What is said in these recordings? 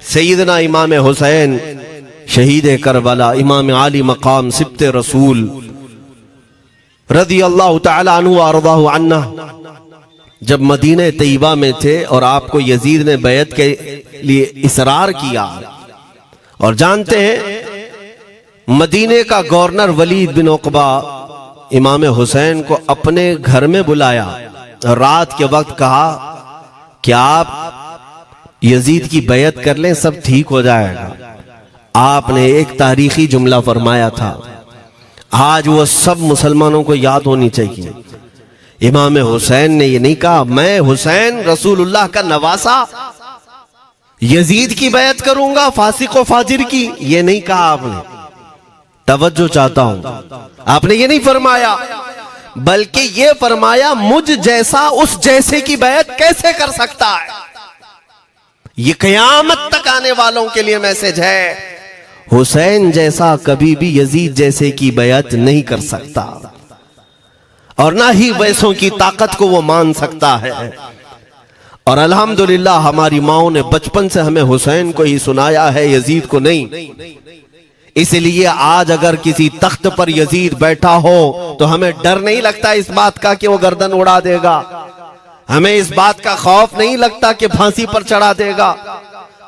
सैयदना इमाम हुसैन शहीद करबला, इमाम आली मकाम सिब्ते रसूल रज़ी अल्लाह तआला अन्हु व अर्ज़ाहु अन्ना, जब मदीने तैयबा में थे और आपको यजीद ने बैत के लिए इसरार किया, और जानते हैं मदीने का गवर्नर वलीद बिन उक़बा इमाम हुसैन को अपने घर में बुलाया और रात के वक्त कहा कि आप यजीद की बैत कर लें, सब ठीक हो जाएगा। आपने एक तारीखी जुमला फरमाया था, आज वो सब मुसलमानों को याद होनी चाहिए। इमाम हुसैन ने ये नहीं कहा मैं हुसैन रसूलुल्लाह का नवासा यजीद की बैत करूंगा फासिक व फाजिर की, ये नहीं कहा आपने। तवज्जो चाहता हूं, आपने ये नहीं फरमाया, बल्कि ये फरमाया मुझ जैसा उस जैसे की बैत कैसे कर सकता है। ये क़यामत तक आने वालों के लिए मैसेज है, हुसैन जैसा कभी भी यजीद जैसे की बैत नहीं कर सकता, और ना ही वैसों की ताकत को वो मान सकता है। और अल्हम्दुलिल्लाह हमारी माओ ने बचपन से हमें हुसैन को ही सुनाया है, यजीद को नहीं। इसलिए आज अगर किसी तख्त पर यजीद बैठा हो तो हमें डर नहीं लगता इस बात का कि वो गर्दन उड़ा देगा, हमें इस बात का खौफ नहीं लगता कि फांसी पर चढ़ा देगा।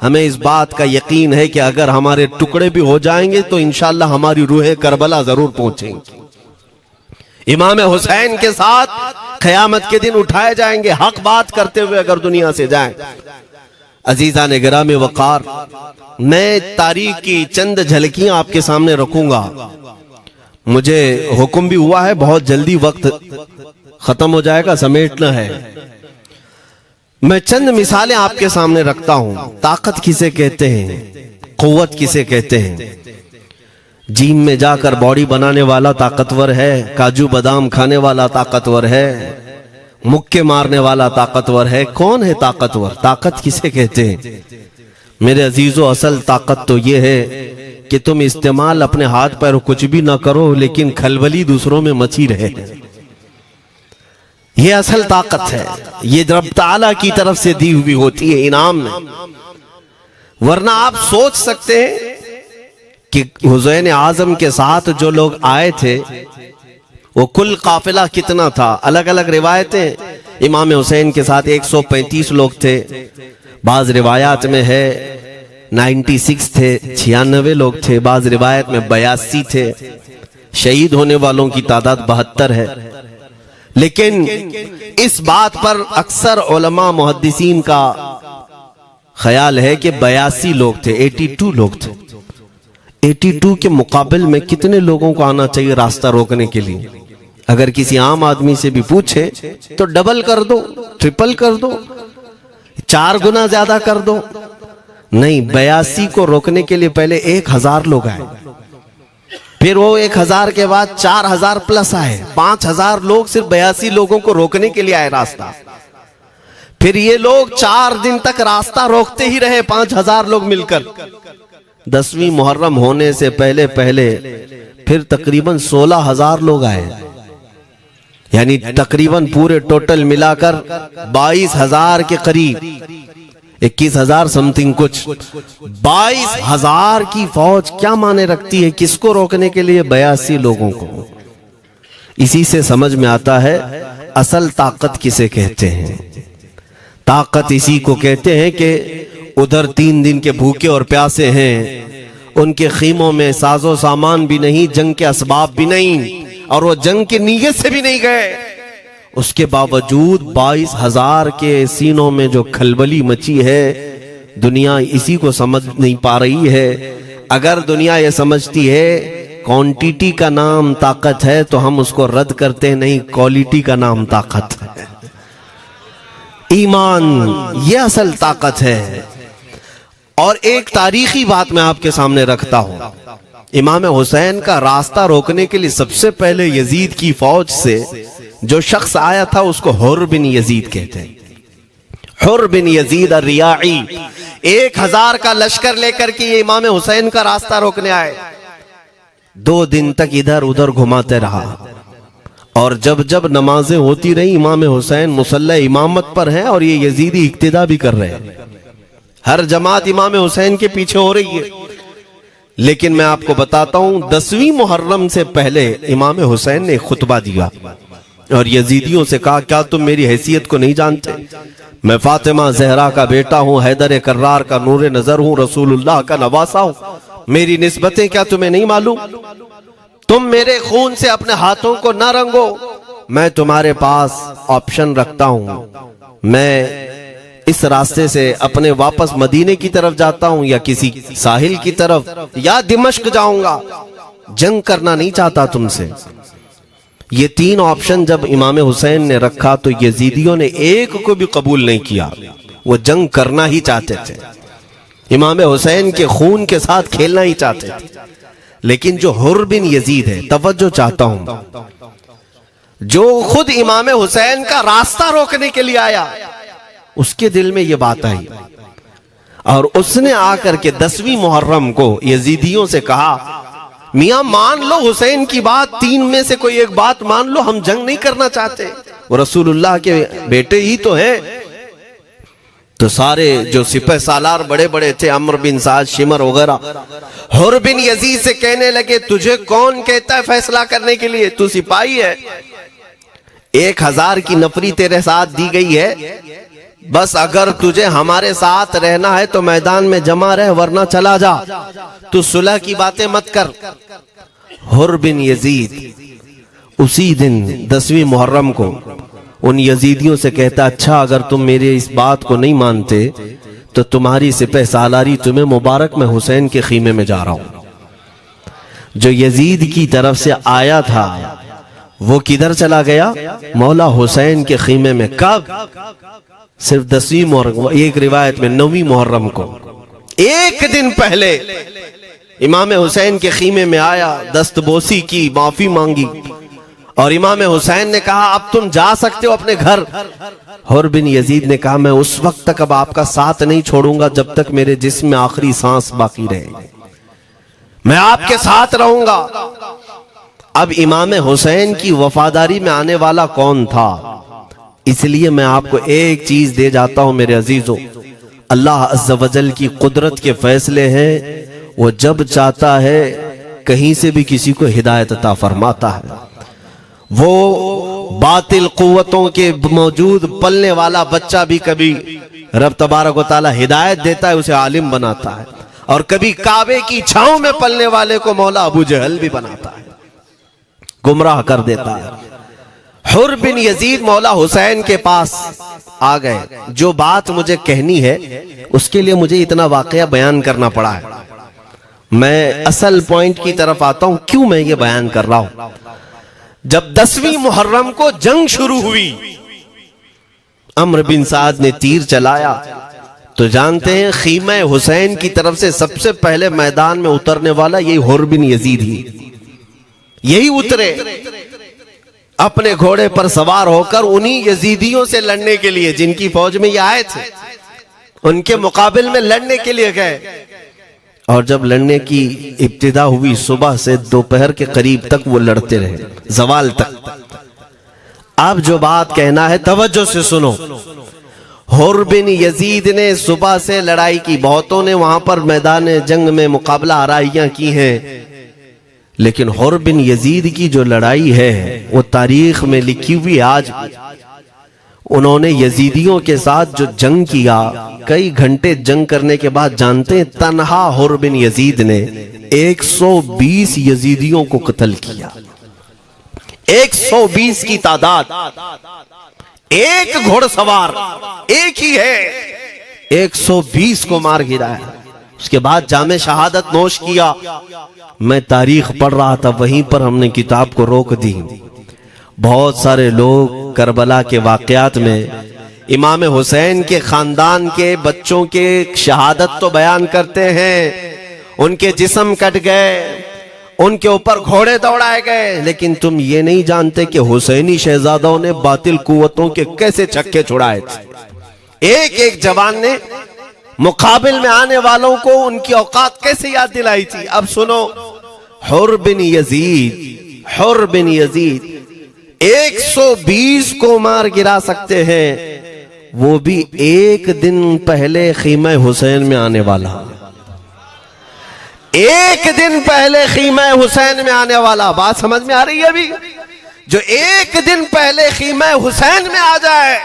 हमें इस बात का यकीन है कि अगर हमारे टुकड़े भी हो जाएंगे तो इंशाअल्लाह हमारी रूह करबला जरूर पहुंचेंगी। इमाम हुसैन के साथ क़यामत के दिन उठाए जाएंगे, हक बात करते हुए अगर दुनिया से जाएं। अजीज़ान गिरामी वक़ार, मैं तारीख की चंद झलकियां आपके सामने रखूंगा। मुझे हुक्म भी हुआ है, बहुत जल्दी वक्त खत्म हो जाएगा, समेटना है। मैं चंद मिसालें आपके सामने रखता हूं। ताकत किसे कहते हैं, कुव्वत किसे कहते हैं। जिम में जाकर बॉडी बनाने वाला ताकतवर है, काजू बादाम खाने वाला ताकतवर है, मुक्के मारने वाला ताकतवर है। कौन है ताकतवर? ताकत किसे कहते हैं? मेरे अजीजों, असल ताकत तो ये है कि तुम इस्तेमाल अपने हाथ पैर कुछ भी ना करो, लेकिन खलबली दूसरों में मची रहे। ये असल ताकत है, ये रब ताला की तरफ से दी हुई होती है इनाम में। वरना आप सोच सकते हैं कि हुसैन आजम के साथ जो लोग आए थे वो कुल काफिला कितना था। अलग अलग रिवायतें, इमाम हुसैन के साथ 135 लोग थे, बाज रिवायात में है 96 थे, 96 लोग थे, बाज रिवायत में 82 थे। शहीद होने वालों की तादाद 72 है। लेकिन इस बात पर अक्सर उलमा मुहद्दिसीन का ख्याल है कि 82 लोग थे, 82 लोग थे। 82 के मुकाबले में कितने लोगों को आना चाहिए रास्ता रोकने के लिए? अगर किसी आम आदमी से भी पूछे तो डबल कर दो, ट्रिपल कर दो, 4 गुना ज्यादा कर दो। नहीं, 82 को रोकने के लिए पहले 1000 लोग आए, फिर वो 1000 के बाद 4000 प्लस आए, 5000 लोग सिर्फ 82 लोगों को रोकने के लिए आए रास्ता। फिर ये लोग 4 दिन तक रास्ता रोकते ही रहे, 5000 लोग मिलकर। 10वीं मुहर्रम होने से पहले पहले फिर तकरीबन 16000 लोग आए, यानी तकरीबन पूरे टोटल मिलाकर 22000 के करीब, 21000 समथिंग कुछ। 22000 की फौज क्या माने रखती है? किसको रोकने के लिए? 82 लोगों को। इसी से समझ में आता है असल ताकत किसे कहते हैं। ताकत इसी को कहते हैं कि उधर 3 दिन के भूखे और प्यासे हैं, उनके खीमों में साजो सामान भी नहीं, जंग के असबाब भी नहीं, और वो जंग की नीयत से भी नहीं गए। उसके बावजूद 22000 के सीनों में जो खलबली मची है, दुनिया इसी को समझ नहीं पा रही है। अगर दुनिया ये समझती है क्वांटिटी का नाम ताकत है तो हम उसको रद्द करते नहीं, क्वालिटी का नाम ताकत है। ईमान ये असल ताकत है। और एक तारीखी बात मैं आपके सामने रखता हूं। इमाम हुसैन का रास्ता रोकने के लिए सबसे पहले यजीद की फौज से जो शख्स आया था उसको हुर बिन यजीद कहते हैं। हुर बिन यजीद अर्रियाई 1000 का लश्कर लेकर के ये इमाम हुसैन का रास्ता रोकने आए। 2 दिन तक इधर उधर घुमाते रहा, और जब जब नमाजें होती रही, इमाम हुसैन मुसल्ला इमामत पर हैं और ये यजीदी इक्तिदा भी कर रहे हैं। हर जमात इमाम हुसैन के पीछे हो रही है। लेकिन मैं आपको बताता हूं 10वीं मुहर्रम से पहले इमाम हुसैन ने खुतबा दिया और यजीदियों से कहा, क्या तुम मेरी हैसियत को नहीं जानते? मैं फातिमा जहरा का बेटा हूं, हैदर कर्रार का नूर नजर हूं, रसूलुल्लाह का नवासा हूं। मेरी निस्बतें क्या तुम्हें नहीं मालूम? तुम मेरे खून से अपने हाथों को न रंगो। मैं तुम्हारे पास ऑप्शन रखता हूं, मैं इस रास्ते से अपने वापस मदीने की तरफ जाता हूं या किसी साहिल की तरफ या दिमश्क जाऊंगा। जंग करना नहीं चाहता तुमसे। ये 3 ऑप्शन जब इमाम हुसैन ने रखा तो यजीदियों ने एक को भी कबूल नहीं किया। वो जंग करना ही चाहते थे, इमाम हुसैन के खून के साथ खेलना ही चाहते थे। लेकिन जो हुर बिन यजीद है, तवज्जो चाहता हूं, जो खुद इमाम हुसैन का रास्ता रोकने के लिए आया, उसके दिल में ये बात आई और उसने आकर के 10वीं मुहर्रम को यजीदियों से कहा, मियां मान लो हुसैन की बात, 3 में से कोई एक बात मान लो, हम जंग नहीं करना चाहते, वो रसूलुल्लाह के बेटे ही तो हैं। तो सारे जो सिपह सालार बड़े बड़े थे, अम्र बिन साद, शिमर वगैरह, हुर बिन यजीद से कहने लगे, तुझे कौन कहता है फैसला करने के लिए? तू सिपाही है, 1000 की नफरी तेरे साथ दी गई है, बस अगर तुझे हमारे साथ रहना है तो मैदान में जमा रहे, वरना चला जा, तू सुलह की बातें मत कर। हुर बिन यजीद उसी दिन 10वीं मुहर्रम को उन यजीदियों से कहता, अच्छा अगर तुम मेरे इस बात को नहीं मानते तो तुम्हारी सिपह सालारी तुम्हें मुबारक, मैं हुसैन के खीमे में जा रहा हूं। जो यजीद की तरफ से आया था वो किधर चला गया? मौला हुसैन के खीमे में। कब? सिर्फ 10वीं मुहर्रम, एक रिवायत में 9वीं मुहर्रम को, एक दिन पहले इमाम हुसैन के खीमे में आया, दस्तबोसी की, माफी मांगी और इमाम हुसैन ने कहा, अब तुम जा सकते हो अपने घर। हुर बिन यजीद ने कहा, मैं उस वक्त तक अब आपका साथ नहीं छोड़ूंगा जब तक मेरे जिस्म में आखिरी सांस बाकी रहे, मैं आपके साथ रहूंगा। अब इमाम हुसैन की वफादारी में आने वाला कौन था? इसलिए मैं आपको एक चीज दे जाता हूं मेरे अजीजों, अल्लाह अज़्ज़ वजल की कुदरत के फैसले हैं, वो जब चाहता है कहीं से भी किसी को हिदायत अता फरमाता है। वो बातिल कुव्वतों के मौजूद पलने वाला बच्चा भी कभी रब तबारक व तआला हिदायत देता है, उसे आलिम बनाता है, और कभी काबे की छांव में पलने वाले को मौला अबू जहल भी बनाता है, गुमराह कर देता है। हुर बिन यजीद मौला हुसैन के पास आ गए। जो बात मुझे कहनी है उसके लिए मुझे इतना वाकया बयान करना पड़ा है। मैं असल पॉइंट की तरफ आता हूं, क्यों मैं ये बयान कर रहा हूं। जब 10वीं मुहर्रम को जंग शुरू हुई, अम्र बिन साद ने तीर चलाया, तो जानते हैं खीमा हुसैन की तरफ से सबसे पहले मैदान में उतरने वाला यही हुर बिन यजीद ही, यही उतरे अपने घोड़े पर सवार होकर उन्हीं यजीदियों से लड़ने के लिए जिनकी फौज में ये आए थे, उनके मुकाबिल में लड़ने के लिए गए। और जब लड़ने की इब्तिदा हुई, सुबह से दोपहर के करीब तक वो लड़ते रहे, जवाल तक। अब जो बात कहना है तवज्जो से सुनो। हुर बिन यजीद ने सुबह से लड़ाई की, बहुतों ने वहां पर मैदान जंग में मुकाबला आराइयां की हैं, लेकिन हुर बिन यजीद की जो लड़ाई है वो तारीख में लिखी हुई। आज उन्होंने यजीदियों के साथ जो जंग किया, कई घंटे जंग करने के बाद, जानते हैं तन्हा हुर बिन यजीद ने 120 यजीदियों को कत्ल किया। 120 की तादाद, एक घोड़सवार एक ही है, 120 को मार गिराया। उसके बाद जामे शहादत नोश किया। मैं तारीख पढ़ रहा था, वहीं पर हमने किताब को रोक दी। बहुत सारे लोग करबला के वाकयात में इमाम हुसैन के खानदान के बच्चों के शहादत तो बयान करते हैं, उनके जिस्म कट गए, उनके ऊपर घोड़े दौड़ाए गए, लेकिन तुम ये नहीं जानते कि हुसैनी शहजादों ने बातिल कुव्वतों के कैसे छक्के छुड़ाए थे। एक एक जवान ने मुकाबिल में आने वालों को उनकी औकात कैसे याद दिलाई थी। अब सुनो, हुर बिन यजीद 120 को मार गिरा सकते हैं, वो भी एक दिन पहले खीमा हुसैन में आने वाला, एक दिन पहले खीमा हुसैन में आने वाला। बात समझ में आ रही है? अभी जो एक दिन पहले खीमा हुसैन में आ जाए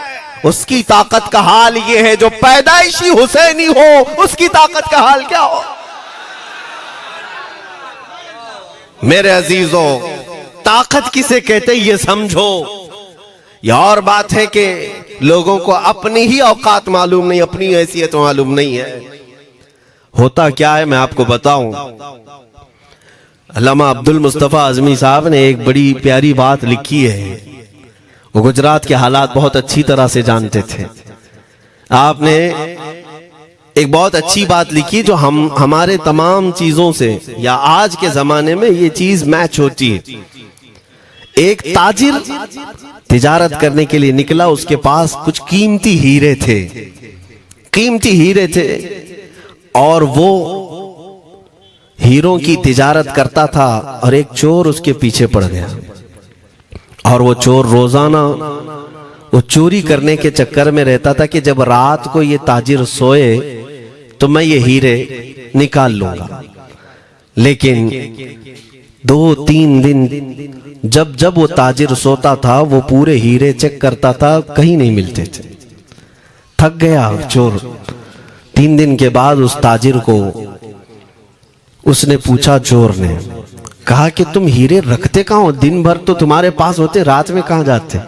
उसकी ताकत का हाल ये है, जो पैदाइशी हुसैनी हो उसकी ताकत का हाल क्या हो। मेरे अजीजों, ताकत किसे कहते ये समझो। यह और बात है कि लोगों को अपनी ही औकात मालूम नहीं, अपनी हैसियत मालूम नहीं है। होता क्या है मैं आपको बताऊं। अल्लामा अब्दुल मुस्तफा आजमी साहब ने एक बड़ी प्यारी बात लिखी है। वो गुजरात के हालात बहुत अच्छी तरह से जानते थे। आपने एक बहुत अच्छी बात लिखी जो हमारे तमाम चीजों से या आज के जमाने में ये चीज मैच होती है। एक ताजिर तिजारत करने के लिए निकला, उसके पास कुछ कीमती हीरे थे, कीमती हीरे थे, और वो हीरों की तिजारत करता था। और एक चोर उसके पीछे पड़ गया, और वो चोर रोजाना वो चोरी करने के चक्कर में रहता था कि जब रात को ये ताजिर सोए तो मैं ये हीरे निकाल लूंगा। लेकिन 2-3 दिन जब जब वो ताजिर सोता था वो पूरे हीरे चेक करता था, कहीं नहीं मिलते थे। थक गया चोर। 3 दिन के बाद उस ताजिर को उसने पूछा, चोर ने कहा कि तुम हीरे रखते कहां हो? दिन भर तो तुम्हारे पास होते, रात में कहां जाते?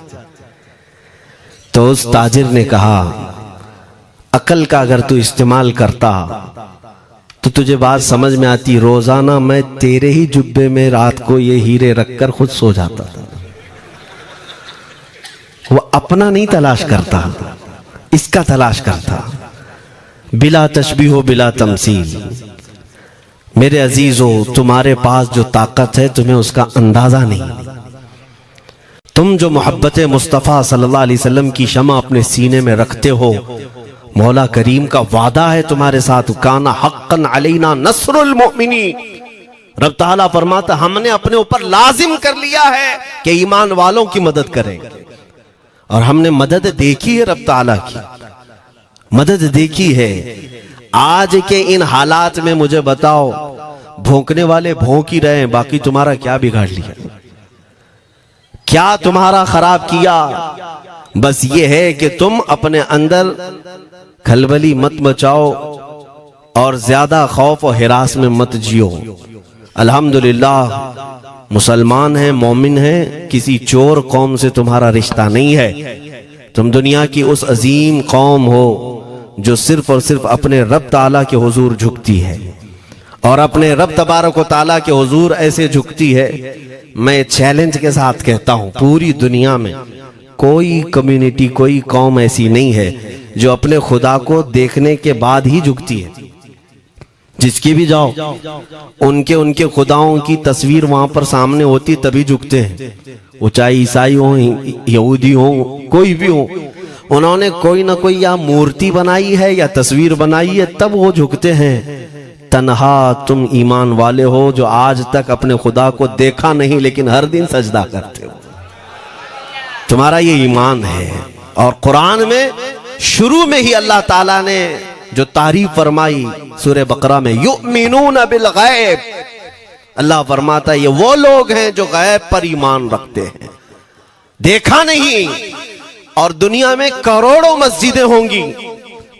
तो उस ताजिर ने कहा, अकल का अगर तू इस्तेमाल करता तो तुझे बात समझ में आती। रोजाना मैं तेरे ही जुब्बे में रात को ये हीरे रखकर खुद सो जाता था। वो अपना नहीं तलाश करता, इसका तलाश करता। बिला तशबीह हो बिला तमसील। मेरे अजीजों, तुम्हारे पास जो ताकत है तुम्हें उसका अंदाजा नहीं। तुम जो मोहब्बत मुस्तफ़ा सल्लल्लाहु अलैहि वसल्लम की शमा अपने सीने में रखते हो, मौला करीम का वादा है तुम्हारे साथ, काना हक्कन अलैना नस्रुल मोमिनीन। रब ताला फरमाता हमने अपने ऊपर लाजिम कर लिया है कि ईमान वालों की मदद करें। और हमने मदद देखी है, रब ताला की मदद देखी है। आज के इन हालात में मुझे बताओ, भौंकने वाले भौंक ही रहे हैं, बाकी तुम्हारा क्या बिगाड़ लिया, क्या तुम्हारा खराब किया? बस ये है कि तुम अपने अंदर खलबली मत मचाओ और ज्यादा खौफ और हिरास में मत जियो। अल्हम्दुलिल्लाह मुसलमान हैं, मोमिन हैं, किसी चोर कौम से तुम्हारा रिश्ता नहीं है। तुम दुनिया की उस अजीम कौम हो जो सिर्फ और सिर्फ अपने रब ताला के हुजूर झुकती है, और अपने रब तबारक व ताला के हुजूर ऐसे झुकती है। मैं चैलेंज के साथ कहता हूं, पूरी दुनिया में कोई कम्युनिटी, कोई कौम ऐसी नहीं है जो अपने खुदा को देखने के बाद ही झुकती है। जिसकी भी जाओ, उनके खुदाओं की तस्वीर वहां पर सामने होती तभी झुकते हैं। वो चाहे ईसाई हो, यहूदी हो, कोई भी हो, उन्होंने कोई ना कोई या मूर्ति बनाई है या तस्वीर बनाई है, तब वो झुकते हैं। तन्हा तुम ईमान वाले हो जो आज तक अपने खुदा को देखा नहीं लेकिन हर दिन सजदा करते हो, तुम्हारा ये ईमान है। और कुरान में शुरू में ही अल्लाह ताला ने जो तारीफ फरमाई सूरह बकरा में, युमिनून बिल गैब, अल्लाह फरमाता है ये वो लोग हैं जो गैब पर ईमान रखते हैं, देखा नहीं। और दुनिया में करोड़ों मस्जिदें होंगी,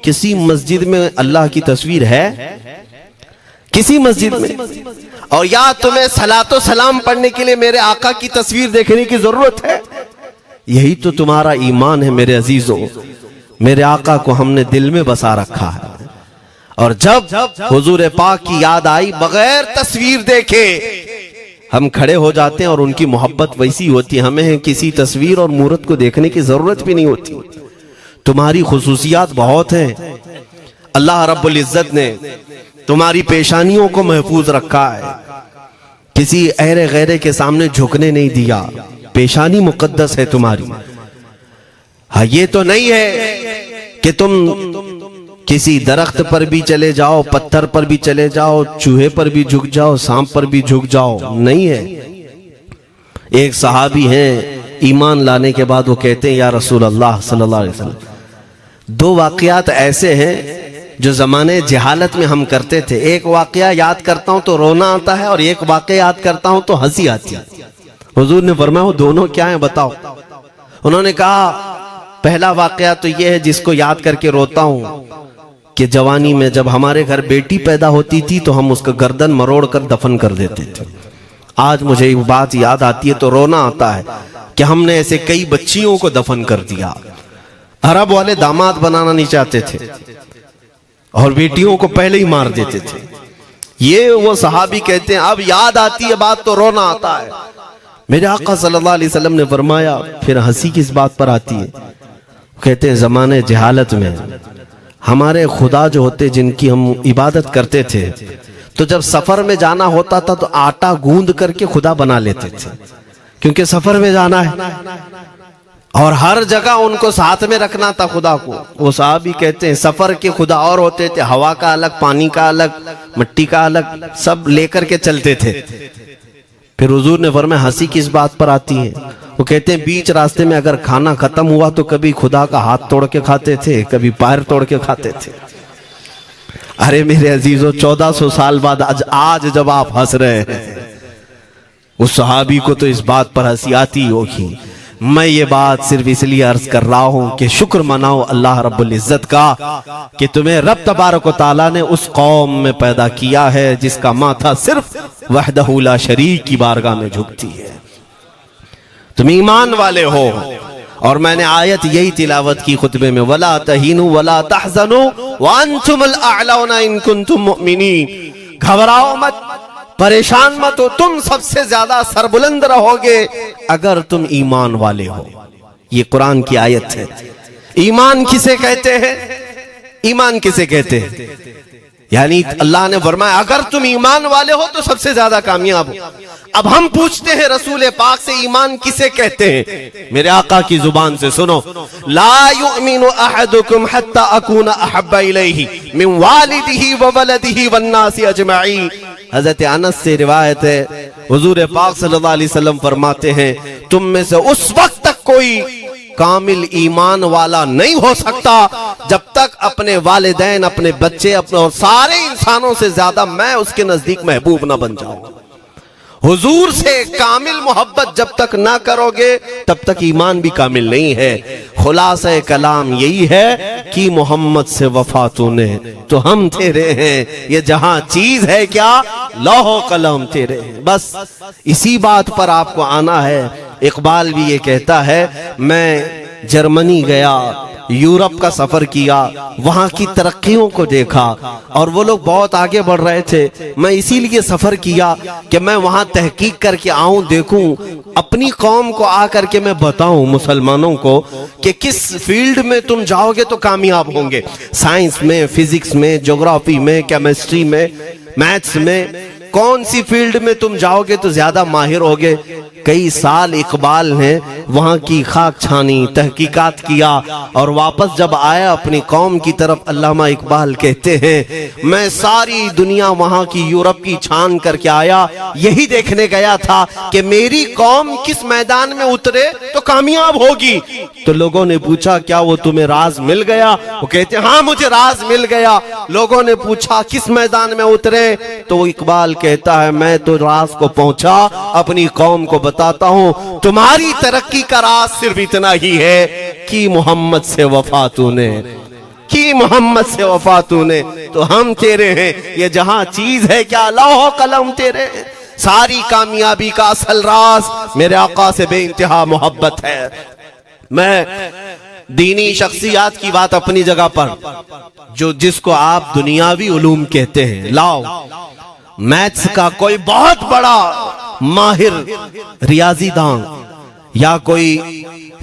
किसी मस्जिद में अल्लाह की तस्वीर है? किसी मस्जिद में? और या तुम्हें सलातो सलाम पढ़ने के लिए मेरे आका की तस्वीर देखने की जरूरत है? यही तो तुम्हारा ईमान है मेरे अजीजों। मेरे आका को हमने दिल में बसा रखा है, और जब हुजूर पाक की याद आई, बगैर तस्वीर देखे हम खड़े हो जाते हैं। और उनकी मोहब्बत वैसी होती है, हमें किसी तस्वीर और मूरत को देखने की जरूरत भी नहीं होती। तुम्हारी खुसूसियात बहुत हैं। अल्लाह रब्बुल इज्जत ने तुम्हारी पेशानियों को महफूज रखा है, किसी अहरे गैरे के सामने झुकने नहीं दिया। पेशानी मुकद्दस है तुम्हारी। हाँ, ये तो नहीं है कि तुम किसी दरख्त पर भी चले जाओ, पत्थर पर भी चले जाओ, चूहे पर भी झुक जाओ, सांप पर भी झुक जाओ, नहीं है। एक सहाबी हैं, ईमान लाने के बाद वो कहते हैं, या रसूल अल्लाह सल्लल्लाहु अलैहि वसल्लम, दो वाकयात ऐसे हैं जो जमाने जहालत में हम करते थे। एक वाकया याद करता हूं तो रोना आता है और एक वाकया याद करता हूं तो हंसी आती है। हुजूर ने फरमाया वो दोनों क्या है बताओ। उन्होंने कहा पहला वाकया तो ये है जिसको याद करके रोता हूं कि जवानी में जब हमारे घर बेटी पैदा होती थी तो हम उसका गर्दन मरोड़ कर दफन कर देते थे। आज मुझे ये बात याद आती है तो रोना आता है कि हमने ऐसे कई बच्चियों को दफन कर दिया। अरब वाले दामाद बनाना नहीं चाहते थे और बेटियों को पहले ही मार देते थे। ये वो सहाबी कहते हैं अब याद आती है बात तो रोना आता है। मेरे आका सल्लल्लाहु अलैहि वसल्लम ने फरमाया फिर हंसी किस बात पर आती है। कहते हैं जमाने जहालत में हमारे खुदा जो होते जिनकी हम इबादत करते थे तो जब सफर में जाना होता था तो आटा गूंद करके खुदा बना लेते थे, क्योंकि सफर में जाना है और हर जगह उनको साथ में रखना था खुदा को। वो साहब ही कहते हैं सफर के खुदा और होते थे, हवा का अलग, पानी का अलग, मिट्टी का अलग, सब लेकर के चलते थे। फिर हुजूर ने फरमाया हंसी किस बात पर आती है। वो कहते हैं बीच रास्ते में अगर खाना खत्म हुआ तो कभी खुदा का हाथ तोड़ के खाते थे, कभी पैर तोड़ के खाते थे। अरे मेरे अजीजों 1400 साल बाद आज जब आप हंस रहे हैं उस सहाबी को तो इस बात पर हंसी आती होगी। मैं ये बात सिर्फ इसलिए अर्ज कर रहा हूं कि शुक्र मनाओ अल्लाह रब्बुल इज्जत का कि तुम्हें रब तबारक व तआला ने उस कौम में पैदा किया है जिसका माथा सिर्फ वहदहू ला शरीक की बारगाह में झुकती है। तुम ईमान वाले हो। और मैंने आयत यही तिलावत की खुतबे में, वला तहीनु वला तहज़नु व अंतुमुल अअलौना इन कुंतुम मुमिनीन। घबराओ मत, परेशान मत हो, तुम सबसे ज्यादा सरबुलंद रहोगे अगर तुम ईमान वाले हो। ये कुरान की आयत है। ईमान किसे कहते हैं? ईमान किसे कहते हैं? यानी अल्लाह ने फरमाया अगर तुम ईमान वाले हो तो सबसे ज्यादा कामयाब हो। अब हम पूछते हैं रसूल पाक से ईमान किसे कहते हैं? मेरे आका की जुबान से सुनो, ला युमिनु अहदुकुम हत्ता अकूना अहब्बा इलैहि मिन वालिदिही व वलदिही वन्नासी अजमईन। हजरत अनस से रिवायत है, हुजूर पाक सल्लल्लाहु अलैहि वसल्लम फरमाते हैं तुम में से उस वक्त तक कोई कामिल ईमान वाला नहीं हो सकता जब तक अपने वालिदैन, अपने बच्चे, अपने और सारे इंसानों से ज्यादा मैं उसके नजदीक महबूब ना बन जाऊं। हुजूर से कामिल मोहब्बत जब तक ना करोगे तब तक ईमान भी कामिल नहीं है। खुलासा कलाम यही है कि मोहम्मद से वफा तूने तो हम तेरे हैं, ये जहां चीज है क्या लौह कलम तेरे हैं। बस इसी बात पर आपको आना है। इकबाल भी ये कहता है मैं जर्मनी गया, यूरोप का सफर किया, वहां की तरक्कियों को देखा और वो लोग बहुत आगे बढ़ रहे थे। मैं इसीलिए सफर किया कि मैं वहां तहकीक करके आऊं, देखूं, अपनी कौम को आकर के मैं बताऊं मुसलमानों को कि किस फील्ड में तुम जाओगे तो कामयाब होंगे। साइंस में, फिजिक्स में, ज्योग्राफी में, केमिस्ट्री में, मैथ्स में, कौन सी फील्ड में तुम जाओगे तो ज्यादा माहिर होगे। कई साल इकबाल ने वहां की खाक छानी, तहकीकात किया और वापस जब आया अपनी कौम की तरफ, अल्लामा इकबाल कहते हैं मैं सारी दुनिया वहां की यूरोप की छान करके आया, यही देखने गया था कि मेरी कौम किस मैदान में उतरे तो कामयाब होगी। तो लोगों ने पूछा क्या वो तुम्हें राज मिल गया? वो कहते हाँ मुझे राज मिल गया। लोगों ने पूछा किस मैदान में उतरे? तो इकबाल कहता है मैं तो राज को पहुंचा, अपनी कौम को बताता हूं तुम्हारी तरक्की का राज सिर्फ इतना ही है कि मोहम्मद से वफा तूने, कि मोहम्मद से वफा तूने तो हम तेरे हैं। ये जहां चीज है क्या लौह कलम तेरे हैं। सारी कामयाबी का असल राज मेरे आका से बेइंतहा मोहब्बत है। मैं दीनी शख्सियात की बात अपनी जगह पर, जो जिसको आप दुनियावी उलूम कहते हैं, लाओ मैथ्स का कोई बहुत बड़ा माहिर रियाजीदान या कोई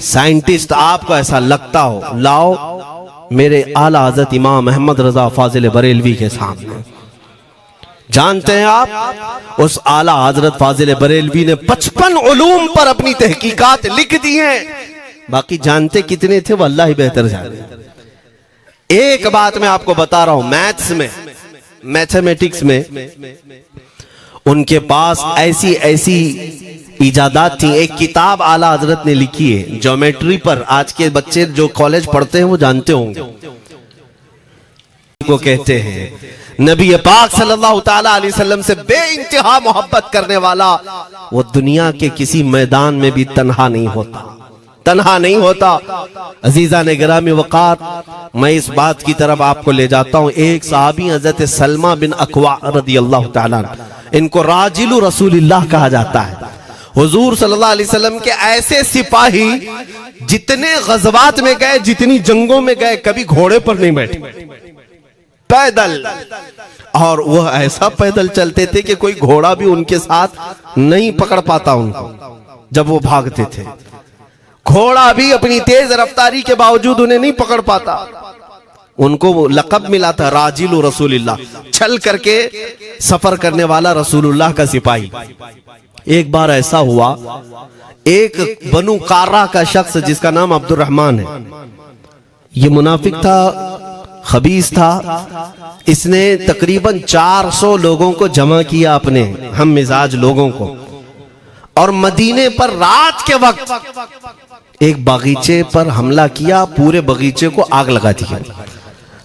साइंटिस्ट आपको ऐसा लगता हो, लाओ मेरे आला हजरत इमाम अहमद रजा फाजिल बरेलवी के सामने। जानते हैं आप उस आला हजरत फाजिल बरेलवी ने 55 उलूम पर अपनी तहकीकात लिख दी हैं। बाकी जानते कितने थे वो अल्लाह ही बेहतर जाने। एक बात मैं आपको बता रहा हूं, मैथ्स में, मैथमेटिक्स में उनके पास ऐसी ऐसी इजादात थी। एक किताब आला हजरत ने लिखी है ज्योमेट्री पर, आज के बच्चे जो कॉलेज पढ़ते हैं वो जानते होंगे, को कहते हैं नबी पाक सल्लल्लाहु ताला अलैहि वसल्लम से बेइंतहा मोहब्बत करने वाला वो दुनिया के किसी मैदान में भी तन्हा नहीं होता, तन्हा नहीं होता। अजीजा ने गिरामी वक़ार, मैं इस बात की तरफ आपको ले जाता हूं। एक सहाबी हजरत सलमा बिन अकवा रदी अल्लाह ताला, इनको राजिलु रसूलिल्लाह कहा जाता है। हुजूर सल्लल्लाहु अलैहि वसल्लम के ऐसे सिपाही जितने गज़वात में गए, जितनी जंगों में गए, कभी घोड़े पर नहीं बैठे, पैदल। और वह ऐसा पैदल चलते थे कि कोई घोड़ा भी उनके साथ नहीं पकड़ पाता उनको जब वो भागते थे। घोड़ा भी अपनी तेज रफ्तारी के बावजूद उन्हें नहीं पकड़ पाता। उनको वो लक़ब मिला था राजिलु रसूलिल्लाह, छल करके सफर करने वाला रसूलुल्लाह का सिपाही। एक बार ऐसा हुआ, एक बनु कार्रा का शख्स जिसका नाम अब्दुर्रहमान है, ये मुनाफिक था, खबीस था। इसने तकरीबन 400 लोगों को जमा किया, अपने हम मिजाज लोगों को, और मदीने पर रात के वक्त एक बगीचे पर हमला किया, पूरे बगीचे को आग लगा दी,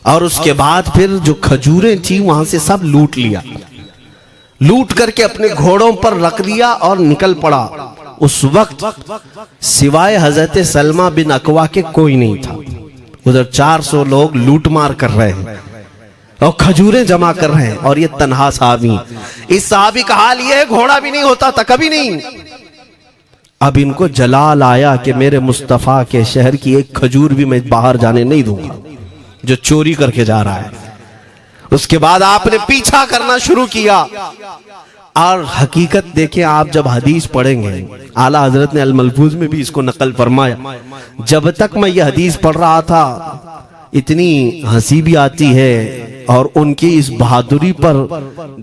और उसके बाद फिर जो खजूरें थी वहां से सब लूट लिया, लूट करके अपने घोड़ों पर रख लिया और निकल पड़ा। उस वक्त सिवाय हजरत सलमा बिन अकवा के कोई नहीं था। उधर 400 लोग लूटमार कर रहे हैं और खजूरें जमा कर रहे हैं, और ये तन्हा साहबी। इस साहबी का हाल ये है, घोड़ा भी नहीं होता था कभी नहीं। अब इनको जलाल आया कि मेरे मुस्तफा के शहर की एक खजूर भी मैं बाहर जाने नहीं दूंगा जो चोरी करके जा रहा है। उसके बाद आपने पीछा करना शुरू किया, और हकीकत देखें आप, जब हदीस पढ़ेंगे, आला हजरत ने अल मलफूज में भी इसको नकल फरमाया। जब तक मैं ये हदीस पढ़ रहा था इतनी हंसी भी आती है, और उनकी इस बहादुरी पर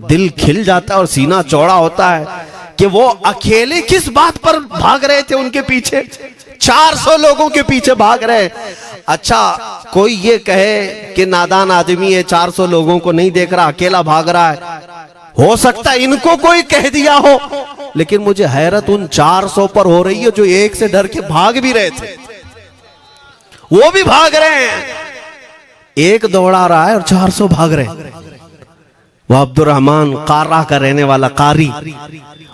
दिल खिल जाता है और सीना चौड़ा होता है कि वो अकेले किस बात पर भाग रहे थे, उनके पीछे 400 लोगों के पीछे भाग रहे। अच्छा, कोई ये कहे कि नादान आदमी है, 400 लोगों को नहीं देख रहा, अकेला भाग रहा है, हो सकता है इनको कोई कह दिया हो, लेकिन मुझे हैरत उन 400 पर हो रही है जो एक से डर के भाग भी रहे थे। वो भी भाग रहे हैं, एक दौड़ा रहा है और 400 भाग रहे हैं। वह अब्दुर्रहमान कार्रा का रहने वाला कारी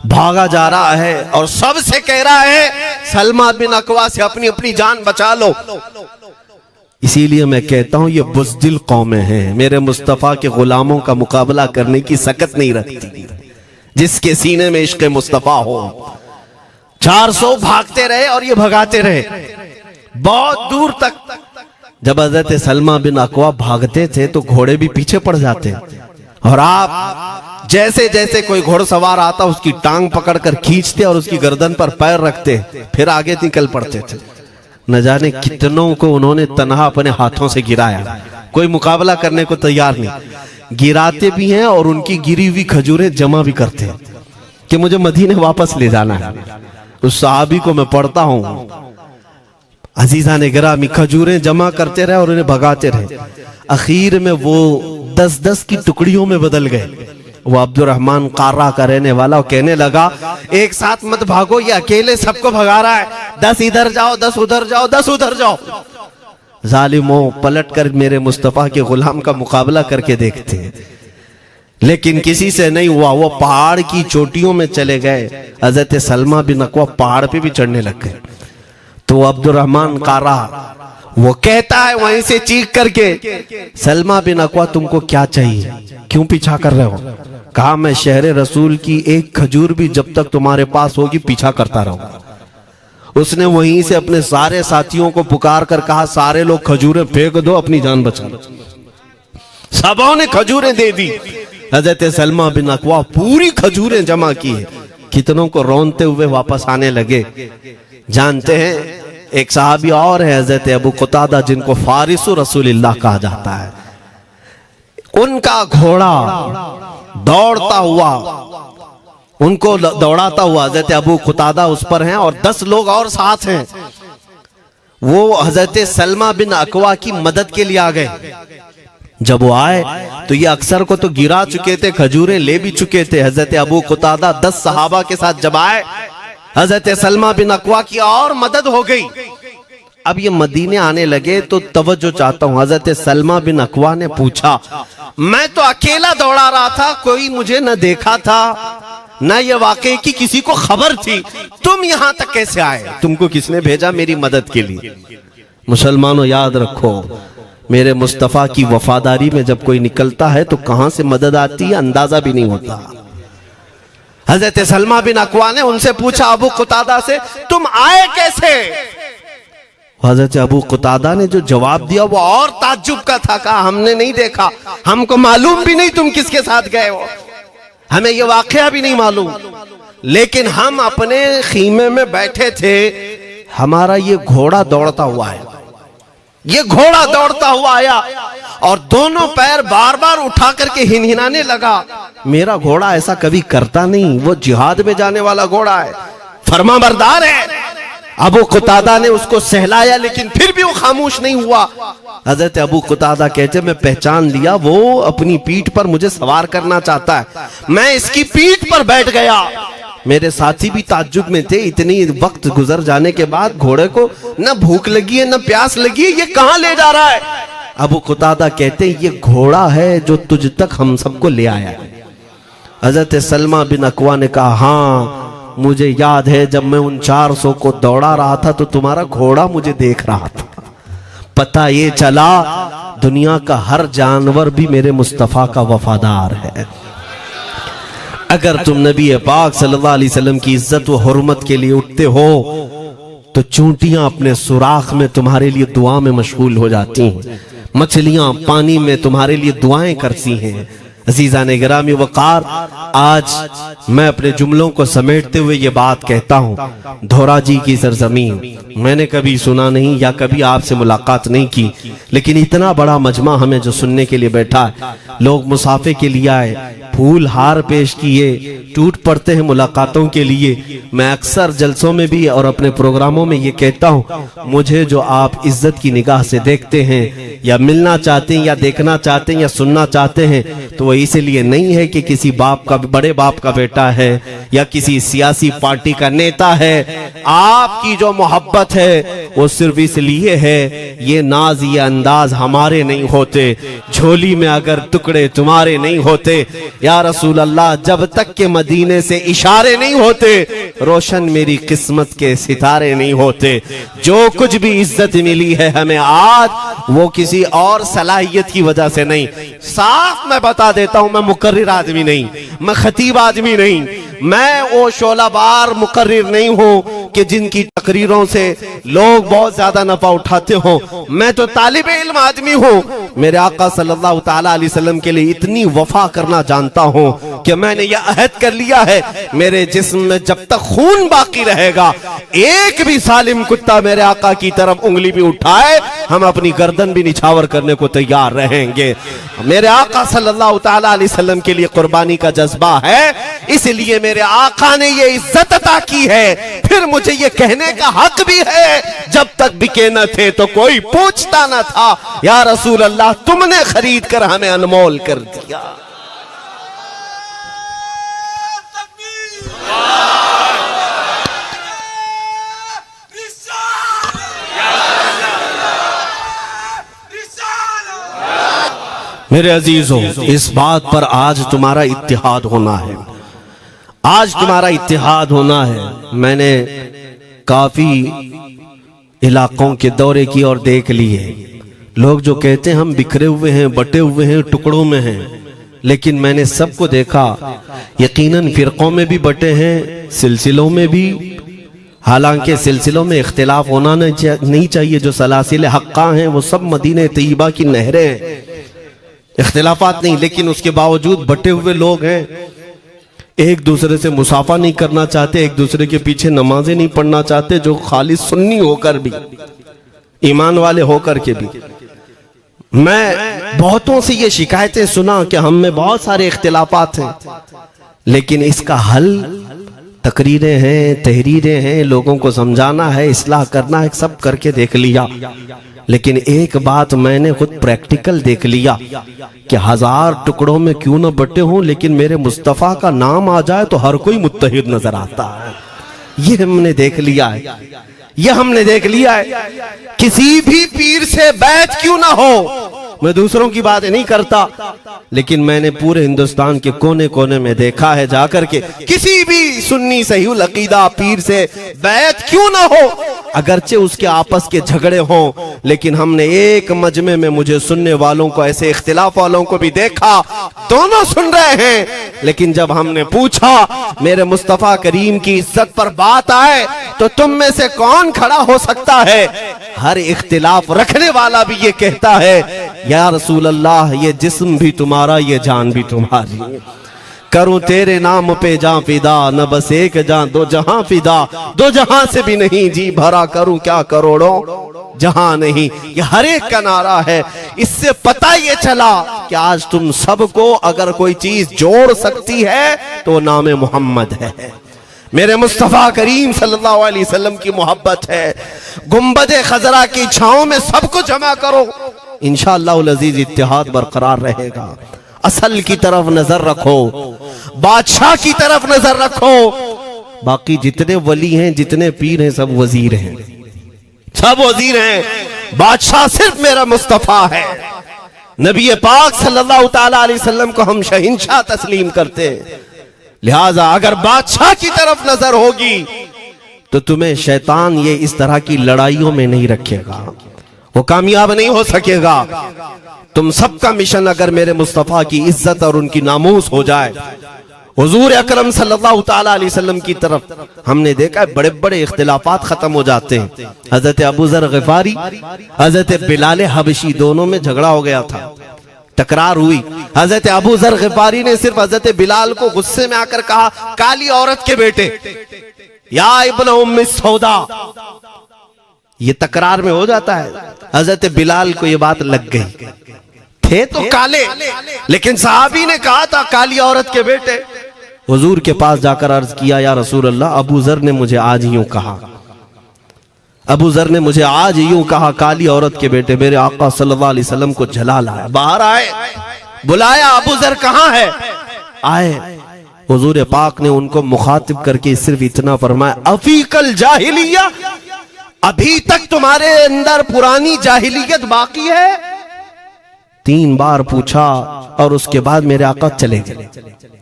भागा जा रहा है और सबसे कह रहा है सलमा बिन अकवा से अपनी अपनी जान बचा लो। इसीलिए मैं कहता हूं ये बुज़दिल कौमें हैं, मेरे मुस्तफा के गुलामों का मुकाबला करने की सकत नहीं रखती, जिसके सीने में इश्क़ मुस्तफा हो। 400 भागते रहे और ये भगाते रहे बहुत दूर तक। जब हज़रत सलमा बिन अकवा भागते थे तो घोड़े भी पीछे पड़ जाते, और आप जैसे जैसे कोई घोड़सवार आता उसकी टांग पकड़कर खींचते और उसकी गर्दन पर पैर रखते, फिर आगे निकल पड़ते थे। न जाने कितनों को उन्होंने तन्हा अपने हाथों से गिराया, कोई मुकाबला करने को तैयार नहीं। गिराते भी हैं और उनकी गिरी हुई खजूरें जमा भी करते हैं कि मुझे मदीने वापस ले जाना है। उस सहाबी को मैं पढ़ता हूं, अजीजा ने गिरामी खजूरें जमा करते रहे और उन्हें भगाते रहे। आखिर में वो 10-10 की टुकड़ियों में बदल गए। वो अब्दुर्रहमान कार्रा का रहने वाला कहने लगा, एक साथ मत भागो, ये अकेले सबको भगा रहा है, 10 इधर जाओ, 10 उधर जाओ, 10 उधर जाओ। जालिमों, पलट कर मेरे मुस्तफा के गुलाम का मुकाबला करके देखते हैं, लेकिन किसी से नहीं हुआ। वो पहाड़ की चोटियों में चले गए। हजरत सलमा बिन अकवा पहाड़ पे भी चढ़ने लग गए। तो अब्दुर्रहमान कार्रा वो कहता है वहीं से चीख करके, सलमा बिन अकवा तुमको क्या चाहिए, क्यों पीछा कर रहे हो? कहा, मैं शहर रसूल की एक खजूर भी जब तक तुम्हारे पास होगी पीछा करता रहूंगा। उसने वहीं से अपने सारे साथियों को पुकार कर कहा, सारे लोग खजूरें फेंक दो, अपनी जान बचा लो। सबों ने खजूरें दे दी। हजरत सलमा बिन अकवा पूरी खजूरें जमा की है, कितनों को रोनते हुए वापस आने लगे। जानते हैं एक सहाबी और है हजरत अबू कुतादा, जिनको फारिसु रसूलिल्लाह कहा जाता है। उनका घोड़ा दौड़ता हुआ, उनको दौड़ाता हुआ हजरत अबू कुतादा उस पर हैं और 10 लोग और साथ हैं। वो हजरत सलमा बिन अकवा की मदद के लिए आ गए। जब वो आए तो ये अक्सर को तो गिरा चुके थे, खजूरें ले भी चुके थे। हजरत अबू कुतादा 10 सहाबा के साथ जब आए हजरत सलमा बिन अकवा की और मदद हो गई। अब ये मदीने आने लगे तो तवज्जो चाहता हूं। हजरत सलमा बिन अकवा ने पूछा, मैं तो अकेला दौड़ा रहा था, कोई मुझे न देखा था, न ये वाकई की किसी को खबर थी, तुम यहां तक कैसे आए? तुमको किसने भेजा मेरी मदद के लिए? मुसलमानों याद रखो, मेरे मुस्तफा की वफादारी में जब कोई निकलता है तो कहां से मदद आती है अंदाजा भी नहीं होता। हजरत सलमा बिन अकवा ने उनसे पूछा अबू कुतादा से, तुम आए कैसे? हजरत अबू कुतादा ने जो जवाब दिया वो और ताज्जुब का था। कहा, हमने नहीं देखा, हमको मालूम भी नहीं तुम किसके साथ गए हो, हमें ये वाकया भी नहीं मालूम, लेकिन हम अपने खीमे में बैठे थे, हमारा ये घोड़ा दौड़ता हुआ है, ये घोड़ा दौड़ता हुआ आया और दोनों पैर बार बार उठा करके हिनहिनाने लगा। मेरा घोड़ा ऐसा कभी करता नहीं, वो जिहाद में जाने वाला घोड़ा है, फरमाबरदार है। अबू कुतादा ने उसको सहलाया लेकिन फिर भी वो खामोश नहीं हुआ। हजरत अबू कुतादा कहते, मैं पहचान लिया, वो अपनी पीठ पर मुझे सवार करना चाहता है, मैं इसकी पीठ पर बैठ गया। मेरे साथी भी ताज्जुब में थे, इतनी वक्त गुजर जाने के बाद घोड़े को न भूख लगी है न प्यास लगी है, ये कहां ले जा रहा है? अबू कुतादा कहते, ये घोड़ा है जो तुझ तक हम सबको ले आया है। हजरत सलमा बिन अकवा ने कहा, हाँ मुझे याद है, जब मैं उन 400 को दौड़ा रहा था तो तुम्हारा घोड़ा मुझे देख रहा था। पता ये चला दुनिया का हर जानवर भी मेरे मुस्तफा का वफादार है। अगर तुम नबी पाक सल्लल्लाहु अलैहि वसल्लम की इज्जत व हुर्मत के लिए उठते हो तो चूंटियां अपने सुराख में तुम्हारे लिए दुआ में मशगूल हो जाती हैं, मछलियां पानी में तुम्हारे लिए दुआएं करती हैं। अजीजा ने गिरामी वकार, आज मैं अपने जुमलों को समेटते हुए ये बात कहता हूँ, धोराजी की सरजमीन मैंने कभी सुना नहीं या कभी आपसे मुलाकात नहीं की, लेकिन इतना बड़ा मजमा हमें जो सुनने के लिए बैठा है, लोग मुसाफे के लिए आए, फूल हार पेश किए, टूट पड़ते हैं मुलाकातों के लिए। मैं अक्सर जलसों में भी और अपने प्रोग्रामों में ये कहता हूँ, मुझे जो आप इज्जत की निगाह से देखते हैं या मिलना चाहते हैं या देखना चाहते हैं या सुनना चाहते हैं, तो वो इसलिए नहीं है कि किसी बाप का, बड़े बाप का बेटा है या किसी सियासी पार्टी का नेता है। आपकी जो मोहब्बत है वो सिर्फ इसलिए है, ये नाज ये अंदाज हमारे नहीं होते, झोली में अगर टुकड़े तुम्हारे नहीं होते, या रसूल अल्लाह जब तक के मदीने से इशारे नहीं होते, रोशन मेरी किस्मत के सितारे नहीं होते। जो कुछ भी इज्जत मिली है हमें आज, वो किसी और सलाहियत की वजह से नहीं। साफ मैं बता देता हूं, मैं मुकर्रिर आदमी नहीं, मैं खतीब आदमी नहीं, मैं वो शोलाबार मुकर्रिर नहीं हूं कि जिनकी तकरीरों से लोग बहुत ज्यादा नफा उठाते हो। मैं तो तालिबे इल्म आदमी हूं। मेरे आका सल्लल्लाहु ताला अलैहि वसल्लम के लिए इतनी वफा करना जानता हूं कि मैंने यह अहद कर लिया है, मेरे जिस्म में जब तक खून बाकी रहेगा, एक भी सालिम कुत्ता मेरे आका की तरफ उंगली भी उठाए, हम अपनी गर्दन भी निछावर करने को तैयार रहेंगे। मेरे आका सल्लल्लाहु ताला अलैहि वसल्लम के लिए कुर्बानी का जज्बा है, इसलिए मेरे आका ने ये इज्जत अता की है। फिर मुझे ये कहने का हक भी है, जब तक बिके न थे तो कोई पूछता न था, या रसूल अल्लाह तुमने खरीद कर हमें अनमोल कर दिया। मेरे अजीजों, इस बात पर आज तुम्हारा इत्तिहाद होना है, आज तुम्हारा इत्तिहाद होना है। मैंने काफी इलाकों के दौरे की और देख लिए, लोग जो कहते हैं हम बिखरे हुए हैं, बटे हुए हैं, टुकड़ों में हैं, लेकिन मैंने सबको देखा, यकीनन फिरकों में भी बटे हैं, सिलसिलों में भी। हालांकि सिलसिलों में इख्तिलाफ होना नहीं चाहिए, जो सलासिल हक्का हैं वो सब मदीने तैयबा की नहरें हैं, इख्तिलाफात नहीं, लेकिन उसके बावजूद बटे हुए लोग हैं, एक दूसरे से मुसाफा नहीं करना चाहते, एक दूसरे के पीछे नमाजें नहीं पढ़ना चाहते, जो खाली सुन्नी होकर भी, ईमान वाले होकर के भी। मैं बहुतों से ये शिकायतें सुना कि हम में बहुत सारे इख्तिलाफात हैं, लेकिन इसका हल तकरीरें हैं, तहरीरें हैं, लोगों को समझाना है, इस्लाह करना है, सब करके देख लिया। लेकिन एक बात मैंने खुद प्रैक्टिकल देख लिया कि 1000 टुकड़ों में क्यों न बटे हों, लेकिन मेरे मुस्तफ़ा का नाम आ जाए तो हर कोई मुत्तहिद नजर आता है। ये हमने देख लिया है, ये हमने देख लिया है। किसी भी पीर से बैत क्यों ना हो, मैं दूसरों की बात नहीं करता, लेकिन मैंने पूरे हिंदुस्तान के कोने कोने में देखा है जाकर के, किसी भी सुन्नी सहीहुल अकीदा पीर से बैत क्यों ना हो, अगरचे उसके आपस के झगड़े हों, लेकिन हमने एक मजमे में मुझे सुनने वालों को, ऐसे इख्तिलाफ वालों को भी देखा, दोनों सुन रहे हैं, लेकिन जब हमने पूछा मेरे मुस्तफा करीम की इज्जत पर बात आए तो तुम में से कौन खड़ा हो सकता है, हर इख्तिलाफ रखने वाला भी ये कहता है या रसूल अल्लाह, ये जिस्म भी तुम्हारा, ये जान भी तुम्हारी, करूं तेरे नाम पे जां फिदा, न बस एक जान दो जहां फिदा, दो जहां से भी नहीं जी भरा, करूं क्या करोड़ों जहां नहीं। ये हर एक का नारा है। इससे पता ये चला कि आज तुम सबको अगर कोई चीज जोड़ सकती है तो नाम मोहम्मद है, मेरे मुस्तफा करीम सल्लल्लाहु अलैहि वसल्लम की मोहब्बत है। गुंबदे खजरा की छांव में सबको जमा करो, इंशाअल्लाह अजीज इत्तिहाद बरकरार रहेगा। असल की तरफ नजर रखो, बादशाह की तरफ नजर रखो। बाकी जितने वली हैं, जितने पीर हैं, सब वजीर हैं, सब वजीर हैं। बादशाह सिर्फ मेरा मुस्तफा है। नबी पाक सल्लल्लाहु ताला अलैहि वसल्लम को हम शहंशाह तस्लीम करते हैं। लिहाजा अगर बादशाह की तरफ नजर होगी तो तुम्हें शैतान ये इस तरह की लड़ाइयों में नहीं रखेगा, वो कामयाब नहीं हो सकेगा। तुम सबका मिशन अगर मेरे मुस्तफा की इज्जत और उनकी नामूस हो जाए, हुजूर अकरम सल्लल्लाहु ताला अलैहि वसल्लम की तरफ हमने देखा है बड़े बड़े इख्तिलाफात खत्म हो जाते हैं। हजरत अबू जर गिफारी, हजरत बिलाल हबशी, दोनों में झगड़ा हो गया था, तकरार हुई। हजरत अबू जर गिफारी ने सिर्फ हजरत बिलाल को गुस्से में आकर कहा, काली औरत के बेटे, या इब्न उम्मी सौदा। ये तकरार में हो जाता है। हजरत बिलाल को ये बात लग गई, थे तो काले, लेकिन सहाबी ने कहा था काली औरत के बेटे। हुजूर के पास जाकर अर्ज किया, या रसूल अल्लाह, अबू जर ने मुझे आज यूं कहा, अबू जर ने मुझे आज यूं कहा, काली औरत के बेटे। मेरे आका सल्लल्लाहु अलैहि वसल्लम को जला लाया, बाहर आए, बुलाया, अबू जर कहां है? आए। हुजूर पाक ने उनको मुखातिब करके सिर्फ इतना फरमाया, अफीकल जाहिलिया, अभी तक तुम्हारे अंदर पुरानी जाहिलियत बाकी है? 3 बार पूछा और उसके बाद मेरे आका चले गए,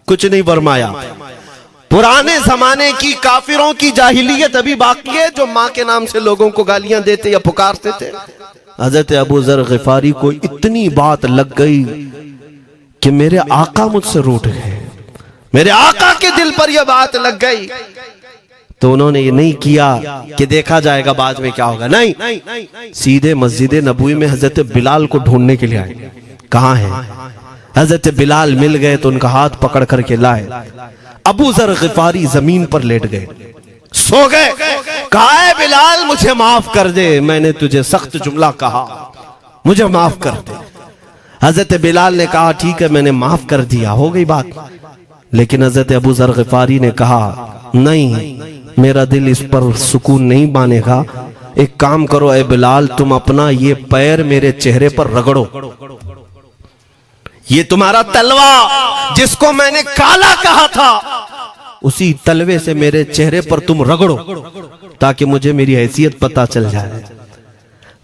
कुछ नहीं फरमाया। पुराने जमाने की काफिरों की जाहिलियत अभी बाकी है, जो माँ के नाम से लोगों को गालियां देते या पुकारते थे। हजरत अबू जर गिफारी को इतनी बात लग गई कि मेरे आका मुझसे रूठ गए, मेरे आका के दिल पर यह बात लग गई। तो उन्होंने ये नहीं किया कि देखा जाएगा बाद में क्या होगा, नहीं, सीधे मस्जिद नबवी में हजरत बिलाल को ढूंढने के लिए आए। कहां है? हजरत बिलाल मिल गए तो उनका हाथ पकड़ करके लाए। अबू जर गिफारी जमीन पर लेट गए, सो गए। कहा है बिलाल, मुझे माफ कर दे, मैंने तुझे सख्त जुमला कहा, मुझे माफ कर दे। हजरत बिलाल ने कहा, ठीक है, मैंने माफ कर दिया, हो गई बात। लेकिन हजरत अबू जर गिफारी ने कहा, नहीं, मेरा दिल इस पर सुकून नहीं मानेगा। एक काम करो ए बिलाल, तुम अपना ये पैर मेरे चेहरे पर रगड़ो, ये तुम्हारा तलवा जिसको मैंने काला कहा था, उसी तलवे से मेरे चेहरे पर तुम रगड़ो, ताकि मुझे मेरी हैसियत पता चल जाए।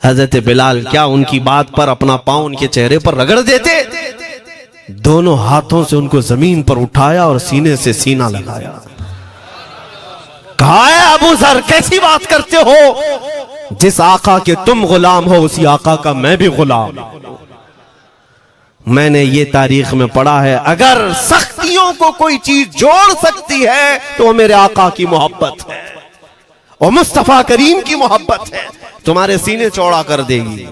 हजरत बिलाल क्या उनकी बात पर अपना पांव उनके चेहरे पर रगड़ देते? दोनों हाथों से उनको जमीन पर उठाया और सीने से सीना लगाया। कहा है अबू जर, कैसी बात करते हो? जिस आका के तुम गुलाम हो, उसी आका का मैं भी गुलाम। मैंने ये तारीख में पढ़ा है, अगर सख्तियों को कोई चीज जोड़ सकती है तो वो मेरे आका की मोहब्बत है, और मुस्तफा करीम की मोहब्बत है। तुम्हारे सीने चौड़ा कर देगी,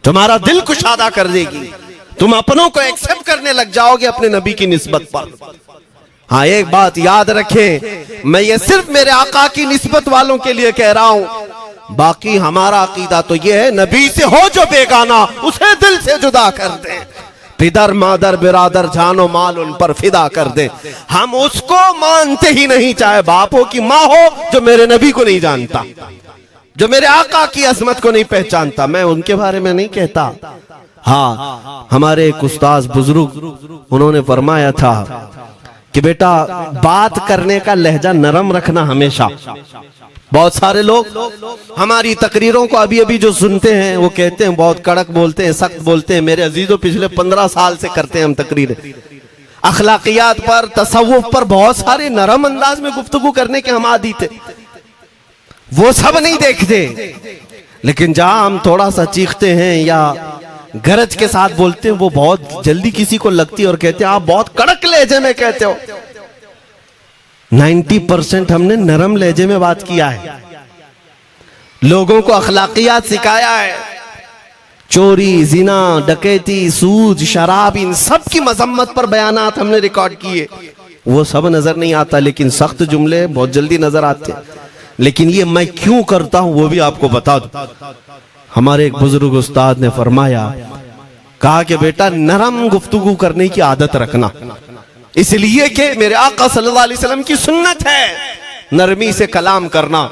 तुम्हारा दिल कुशादा कर देगी, तुम अपनों को एक्सेप्ट करने लग जाओगे अपने नबी की निस्बत पर। हाँ, एक बात याद रखें, मैं ये सिर्फ मेरे आका की निस्बत वालों के लिए कह रहा हूं। बाकी हमारा अकीदा तो ये है, नबी से हो जो बेगाना, उसे दिल से जुदा कर दे। पिदर मादर बिरादर जानो माल उन पर फिदा कर दे। हम उसको मानते ही नहीं, चाहे बापों की माँ हो, जो मेरे नबी को नहीं जानता, जो मेरे आका की अजमत को नहीं पहचानता। मैं उनके बारे में नहीं कहता। हाँ, हमारे एक उस्ताद बुजुर्ग, उन्होंने फरमाया था कि बेटा बात करने का लहजा नरम रखना हमेशा। बहुत सारे लोग हमारी तकरीरों को अभी अभी जो सुनते हैं वो कहते हैं बहुत कड़क बोलते हैं, सख्त बोलते हैं। मेरे अजीजों, पिछले 15 साल से करते हैं हम तकरीरें, अखलाकियात पर, तसव्वुफ पर बहुत सारे नरम अंदाज में गुफ्तगू करने के हम आदी थे। वो सब नहीं देखते, लेकिन जहां हम थोड़ा सा चीखते हैं या गरज के साथ बोलते हैं वो बहुत जल्दी किसी को लगती है और कहते हैं आप बहुत कड़क लहजे में कहते हो। 90% हमने नरम लहजे में बात किया है, लोगों को अखलाकियात सिखाया है। चोरी, जिना, डकैती, सूद, शराब, इन सब की मजम्मत पर बयानात हमने रिकॉर्ड किए। वो सब नजर नहीं आता, लेकिन सख्त जुमले बहुत जल्दी नजर आते हैं। लेकिन ये मैं क्यों करता हूं वो भी आपको बता दूं। हमारे एक बुजुर्ग उस्ताद ने फरमाया, कहा कि बेटा नरम गुफ्तगू करने की आदत रखना, इसलिए कि मेरे आका सल्लल्लाहु अलैहि वसल्लम की सुन्नत है नरमी से कलाम करना।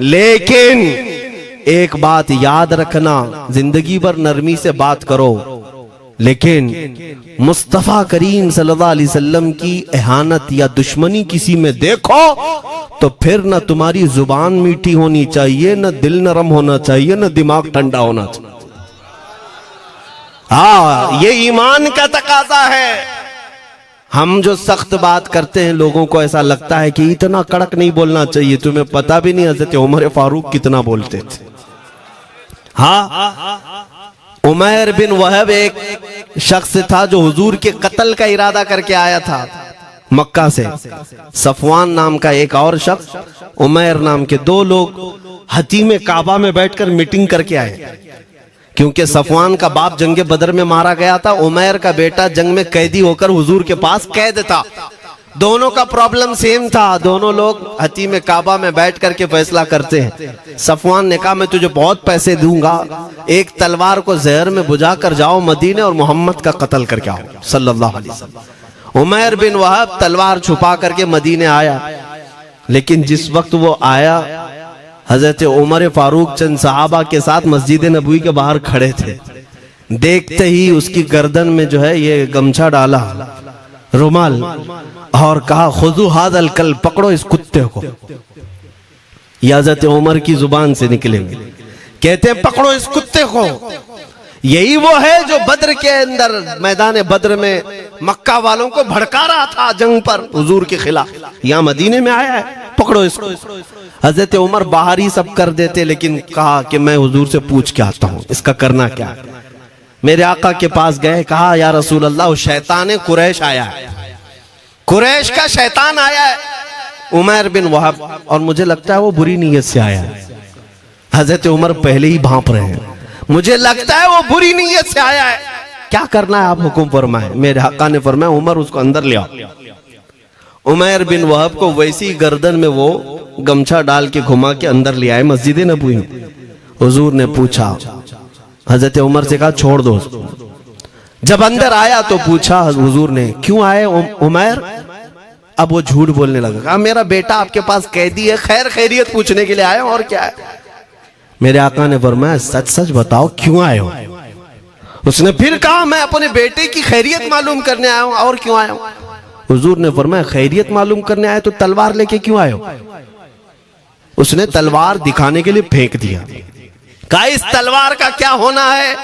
लेकिन एक बात याद रखना, जिंदगी भर नरमी से बात करो, लेकिन मुस्तफा करीम सल्लल्लाहु अलैहि वसल्लम की एहानत या दुश्मनी किसी में देखो तो फिर न तुम्हारी जुबान मीठी होनी चाहिए, न दिल नरम होना चाहिए, न दिमाग ठंडा होना चाहिए। हाँ, ये ईमान का तकाजा है। हम जो सख्त बात करते हैं लोगों को ऐसा लगता है कि इतना कड़क नहीं बोलना चाहिए। तुम्हें पता भी नहीं हज़रत उमर फारूक कितना बोलते थे। हाँ, उमैर बिन वहब एक शख्स था जो हुजूर के कत्ल का इरादा करके आया था मक्का से। सफवान नाम का एक और शख्स, उमैर नाम के 2 लोग हतीम काबा में बैठकर मीटिंग करके आए। क्योंकि सफवान का बाप जंगे बदर में मारा गया था, उमैर का बेटा जंग में कैदी होकर हुजूर के पास कैद था। दोनों का प्रॉब्लम सेम था। दोनों लोग हतीम काबा में बैठ करके फैसला करते हैं। सफवान ने कहा मैं तुझे बहुत पैसे दूंगा, एक तलवार को जहर में बुझा कर जाओ मदीने और मोहम्मद का कत्ल करके आओ सल्लल्लाहु अलैहि वसल्लम। उमैर बिन वहब तलवार छुपा करके मदीने आया, लेकिन जिस वक्त वो आया हजरत उमर फारूक चंद सहाबा के साथ मस्जिद नबवी के बाहर खड़े थे। देखते ही उसकी गर्दन में जो है ये गमछा डाला, रुमाल, और कहा खुजू हादल कल, पकड़ो इस कुत्ते को। ये हजरत उमर की जुबान से निकलेंगे, कहते हैं पकड़ो इस कुत्ते को। यही वो है जो बद्र के अंदर मैदान बद्र में मक्का वालों को भड़का रहा था जंग पर हुजूर के खिलाफ। यहाँ मदीने में आया है, पकड़ो इसको। हजरत उमर बाहर ही सब कर देते, लेकिन कहा कि मैं हुजूर से पूछ के आता हूँ इसका करना क्या है। मेरे आका के पास गए, कहा या रसूल अल्लाह शैतान कुरैश आया है, कुरैश का शैतान आया है उमैर बिन वहब, और मुझे लगता है वो बुरी नीयत से आया है। हजरत उमर पहले ही भांप रहे हैं, मुझे लगता है वो बुरी नीयत से आया है, क्या करना है आप हुक्म फरमाए। मेरे आका ने फरमाया उमर उसको अंदर ले आओ। उमैर बिन वहब को वैसी गर्दन में वो गमछा डाल के घुमा के अंदर ले आए मस्जिद नबवी में। हुजूर ने पूछा, हजरत उमर से कहा छोड़ दो। जब अंदर आया तो पूछा हुजूर ने क्यों आए उमैर। अब वो झूठ बोलने लगा, कहा मेरा बेटा आपके पास कैदी है, खैर खैरियत पूछने के लिए आया और क्या है। मेरे आका ने फरमाया सच सच बताओ क्यों आए हो। उसने फिर कहा मैं अपने बेटे की खैरियत मालूम करने आया हूं, और क्यों आया हूं। हुजूर ने फरमाया खैरियत मालूम करने आए तो तलवार लेके क्यों आए हो। उसने तलवार दिखाने के लिए फेंक दिया, कहा इस तलवार का क्या होना है।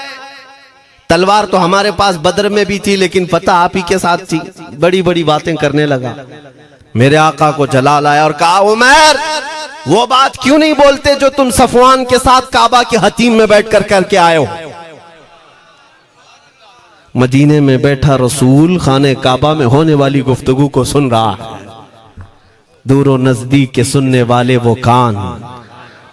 तलवार तो हमारे पास बद्र में भी थी, लेकिन पता आप ही के साथ थी। बड़ी बड़ी बातें करने लगा। मेरे आका को जलाल आया और कहा उमर वो बात क्यों नहीं बोलते जो तुम सफवान के साथ काबा के हतीम में बैठकर करके आए हो। मदीने में बैठा रसूल खाने काबा में होने वाली गुफ्तगू को सुन रहा है। दूर और नजदीक के सुनने वाले वो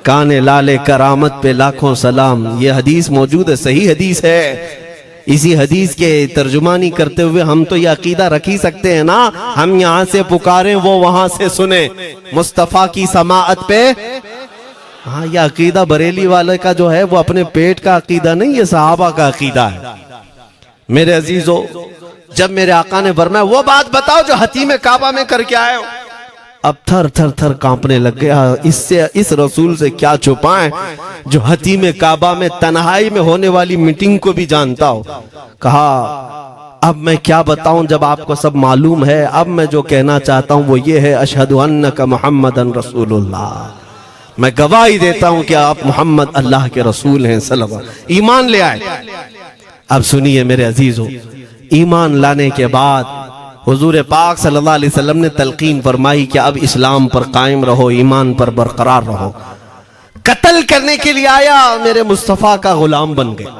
काने लाले करामत पे लाखों सलाम। ये हदीस मौजूद है, सही हदीस है। इसी हदीस के तर्जुमानी करते हुए हम तो ये अकीदा रख ही सकते हैं ना, हम यहाँ से पुकारें वो वहां से सुने, मुस्तफा की समाअत पे। हाँ, ये अकीदा बरेली वाले का जो है वो अपने पेट का अकीदा नहीं, ये सहाबा का अकीदा है। मेरे अजीजों, जब मेरे आका ने फरमाया वो बात बताओ जो हतीम काबा में करके आए हो, अब थर थर थर कांपने लग गया। इससे इस रसूल से क्या छुपाएं जो हतीम काबा में तन्हाई में होने वाली मीटिंग को भी जानता हो। कहा अब मैं क्या बताऊं जब आपको सब मालूम है। अब मैं जो कहना चाहता हूं वो ये है, अशहदु अन्नका मुहम्मदन रसूलुल्लाह, मैं गवाही देता हूं कि आप मोहम्मद अल्लाह के रसूल हैं सल्लल्लाहु अलैहि वसल्लम। ईमान ले आए। अब सुनिए मेरे अजीजों, ईमान लाने के बाद हुजूर पाक सल्लल्लाहु अलैहि वसल्लम ने तलकीन फरमाई कि अब इस्लाम पर कायम रहो, ईमान पर बरकरार रहो। कत्ल करने के लिए आया, मेरे मुस्तफ़ा का गुलाम बन गए।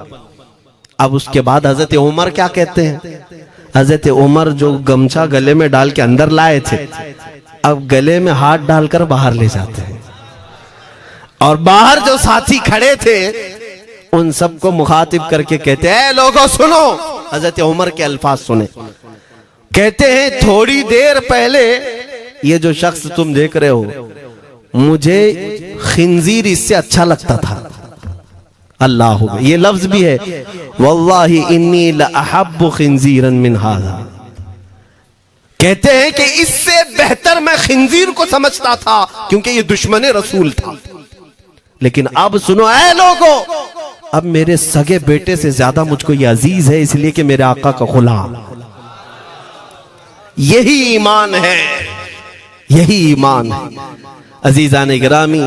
अब उसके बाद हजरत उमर क्या कहते हैं, हजरत उमर जो गमछा गले में डाल के अंदर लाए थे, अब गले में हाथ डालकर बाहर ले जाते हैं। और बाहर जो साथी खड़े थे उन सबको मुखातिब करके कहते हैं, लोगों सुनो। हजरत उमर के अल्फाज सुने, कहते हैं थोड़ी देर पहले ये जो शख्स तुम देख रहे हो, मुझे खिंजीर इससे अच्छा लगता था। अल्लाह, ये लफ्ज भी है, वल्लाही इन्नी लअहब्बु खिंजीरन मिन हाज़ा। कहते हैं कि इससे बेहतर मैं खिंजीर को समझता था, क्योंकि ये दुश्मन रसूल था। लेकिन अब सुनो ऐ लोगों, अब मेरे सगे बेटे से ज्यादा मुझको ये अजीज है, इसलिए कि मेरे आका का गुलाम। यही ईमान है, यही ईमान है। अजीजान गिरामी,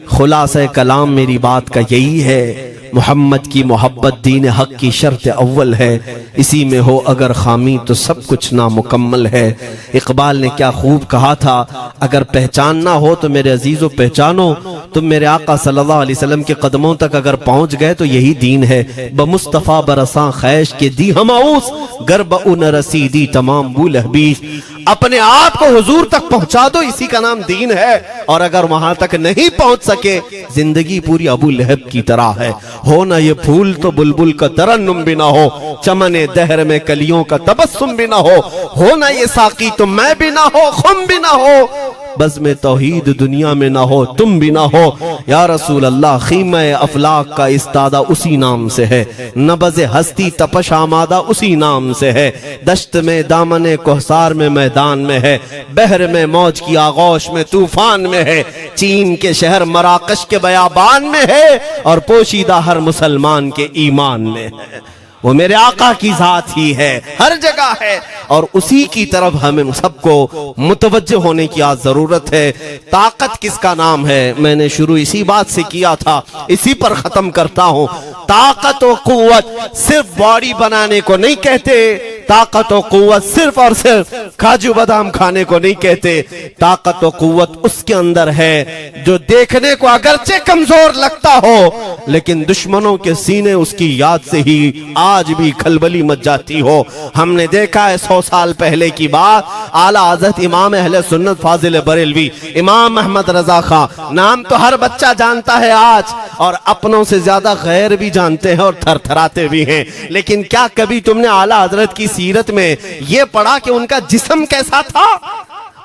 खुलासा कलाम मेरी बात का यही है, मोहम्मद की मोहब्बत दीन हक की शर्त अव्वल है। इसी में हो अगर खामी तो सब कुछ नामुकम्मल है। इकबाल ने क्या खूब कहा था, अगर पहचानना हो तो मेरे अजीजों पहचानो, तुम मेरे आका सल्लल्लाहु अलैहि वसल्लम के कदमों तक अगर पहुंच गए तो यही दीन है। बमुस्तफ़ा बरसा खैश के दी हमाउस, गर्ब उन रसीदी तमाम बुल हबीस। अपने आप को हुजूर तक पहुंचा दो, इसी का नाम दीन है। और अगर वहां तक नहीं पहुंच सके, जिंदगी पूरी अबू लहब की तरह है। हो ना ये फूल तो बुलबुल का तरन्नुम भी ना हो, चमने दहर में कलियों का तबस्सुम भी ना हो ना ये साकी तो मैं भी ना हो, खुम भी ना हो, बस में तौहीद दुनिया में ना हो, तुम भी ना हो। या रसूल अल्लाह, खीमा अफलाक का इस्तादा उसी नाम से है, नबज़ हस्ती तपश आमादा उसी नाम से है। दश्त में दामने कोहसार में मैदान में है, बहर में मौज की आगोश में तूफान में है, चीन के शहर मराकश के बयाबान में है, और पोशीदा हर मुसलमान के ईमान में है। वो मेरे आका की जात ही है, हर जगह है, और उसी की तरफ हमें सबको मुतवज्जह होने की आज जरूरत है। ताकत किसका नाम है, मैंने शुरू इसी बात से किया था, इसी पर खत्म करता हूं। ताकत और कुव्वत सिर्फ बॉडी बनाने को नहीं कहते, ताकत और कुव्वत सिर्फ और सिर्फ काजू बादाम खाने को नहीं कहते। ताकत और कुव्वत उसके अंदर है जो देखने को अगरचे कमजोर लगता हो, लेकिन दुश्मनों के सीने उसकी याद से ही आज भी खलबली मच जाती हो। हमने देखा है 100 साल पहले की बात, आला हज़रत इमाम अहले सुन्नत फाजिल बरेलवी इमाम अहमद रजा खां, नाम तो हर बच्चा जानता है आज, और अपनों से ज्यादा गैर भी जानते हैं और थरथराते भी हैं। लेकिन क्या कभी तुमने आला हजरत की सीरत में यह पढ़ा कि उनका जिस्म कैसा था?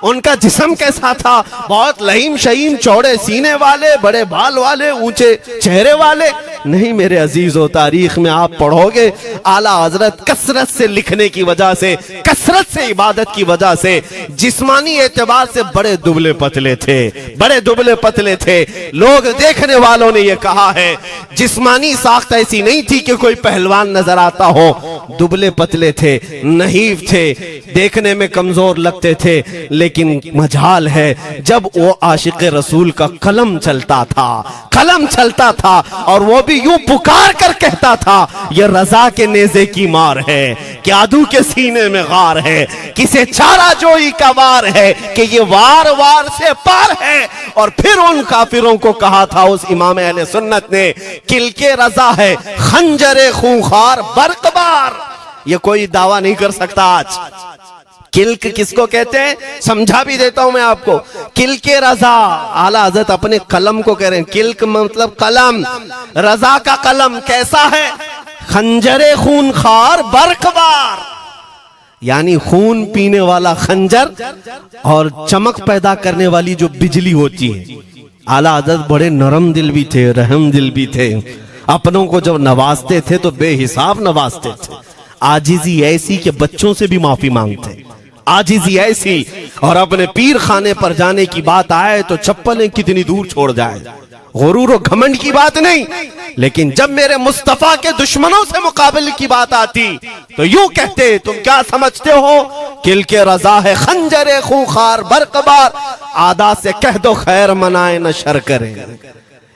उनका जिस्म कैसा था? बहुत लहीम शहीम, चौड़े सीने वाले, बड़े बाल वाले, ऊंचे चेहरे वाले? नहीं मेरे अजीजों, तारीख में आप पढ़ोगे आला हजरत कसरत से लिखने की वजह से, कसरत से इबादत की वजह से, जिस्मानी एतबार से बड़े दुबले पतले थे, बड़े दुबले पतले थे। लोग देखने वालों ने यह कहा है, जिस्मानी साख्त ऐसी नहीं थी कि कोई पहलवान नजर आता हो, दुबले पतले थे, नहीफ थे, देखने में कमजोर लगते थे। लेकिन मजाल है जब वो आशिक रसूल का कलम चलता था, कलम चलता था, और वो भी यूं पुकार कर कहता था, ये रजा के नेज़े की मार है, कि आदू के सीने में गार है, किसे चारा जोई का वार है, कि ये वार वार से पार है। और फिर उन काफिरों को कहा था उस इमाम अहले सुन्नत ने, किलके रजा है खंजरे खूंखार बरकबार। ये कोई दावा नहीं कर सकता आज। किल्क किसको कहते हैं समझा भी देता हूं मैं आपको। किल्के रजा, आला हज़रत अपने कलम को कह रहे हैं, किल्क मतलब कलम, रजा का कलम कैसा है? खंजरे खूंखार बरकबार, यानी खून पीने वाला खंजर और चमक पैदा करने वाली जो बिजली होती है। आला हज़रत बड़े नरम दिल भी थे, रहम दिल भी थे, अपनों को जब नवाजते थे तो बेहिसाब नवाजते थे। आजिजी ऐसी कि बच्चों से भी माफी मांगते, आजिजी ऐसी, और अपने पीर खाने पर जाने की बात आए तो चप्पलें कितनी दूर छोड़ जाए। गुरूर और घमंड की बात नहीं, लेकिन जब मेरे मुस्तफा के दुश्मनों से मुकाबले की बात आती तो यूं कहते, तुम क्या समझते हो किल के रजा है खंजरे खूंखार बरकबार, आदा से कह दो खैर मनाए न शर करे।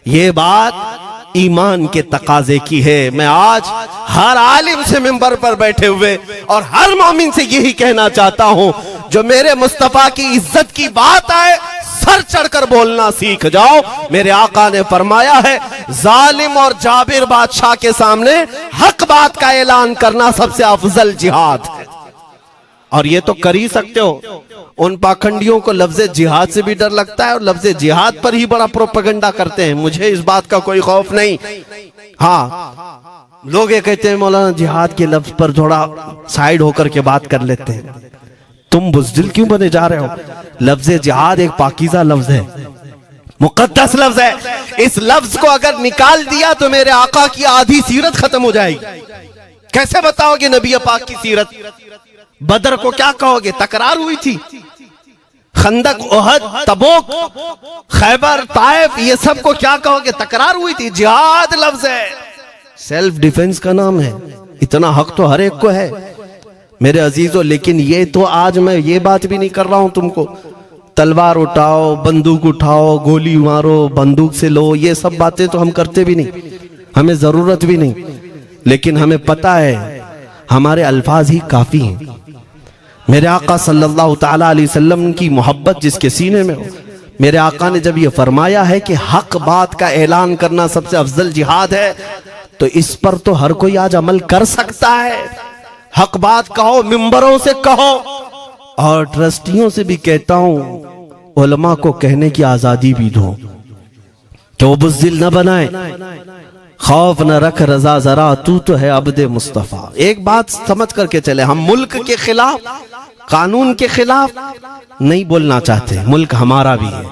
ये बात ईमान के तकाजे की है। मैं आज हर आलिम से मिंबर पर बैठे हुए और हर मोमिन से यही कहना चाहता हूं, जो मेरे मुस्तफा की इज्जत की बात आए सर चढ़कर बोलना सीख जाओ। मेरे आका ने फरमाया है, जालिम और जाबिर बादशाह के सामने हक बात का ऐलान करना सबसे अफजल जिहाद है। और ये तो कर ही सकते हो। उन पाखंडियों को लफ्ज़े जिहाद से भी डर लगता है और लफ्ज़े जिहाद पर ही बड़ा प्रोपेगेंडा करते हैं। मुझे इस बात का कोई खौफ नहीं। हाँ, लोग ये कहते हैं मौलाना जिहाद के लफ्ज पर थोड़ा साइड होकर के बात कर लेते हैं। तुम बुज़दिल क्यों बने जा रहे हो? लफ्ज़े जिहाद एक पाकीज़ा लफ्ज है, मुकद्दस लफ्ज है। इस लफ्ज को अगर निकाल दिया तो मेरे आका की आधी सीरत खत्म हो जाएगी। कैसे बताओगे नबी पाक की सीरत? बदर को क्या कहोगे? तकरार हुई थी। खंदक, ओहद, तबूक, खैबर, ताइफ, ये सब को क्या कहोगे? तकरार हुई थी। जिहाद लफ्ज है, सेल्फ डिफेंस का नाम है। इतना हक तो हर एक को है मेरे अजीजों। लेकिन ये तो आज मैं ये बात भी नहीं कर रहा हूं तुमको, तलवार उठाओ, बंदूक उठाओ, गोली मारो, बंदूक से लो, ये सब बातें तो हम करते भी नहीं, हमें जरूरत भी नहीं। लेकिन हमें पता है हमारे अल्फाज ही काफी हैं। मेरे आका सल्लल्लाहु ताला अलैहि वसल्लम की मोहब्बत जिसके सीने में हो, मेरे आका ने जब ये फरमाया है कि हक बात का ऐलान करना सबसे अफजल जिहाद है, तो इस पर तो हर कोई आज अमल कर सकता है। हक बात कहो, मिंबरों से कहो, और ट्रस्टियों से भी कहता हूं उलमा को कहने की आजादी भी दो कि वो बुज़दिल न बनाए। खौफ न रख रजा जरा, तू तो है अब्दे मुस्तफा। एक बात समझ करके चले, हम मुल्क के खिलाफ, कानून के खिलाफ नहीं बोलना चाहते। मुल्क हमारा भी है,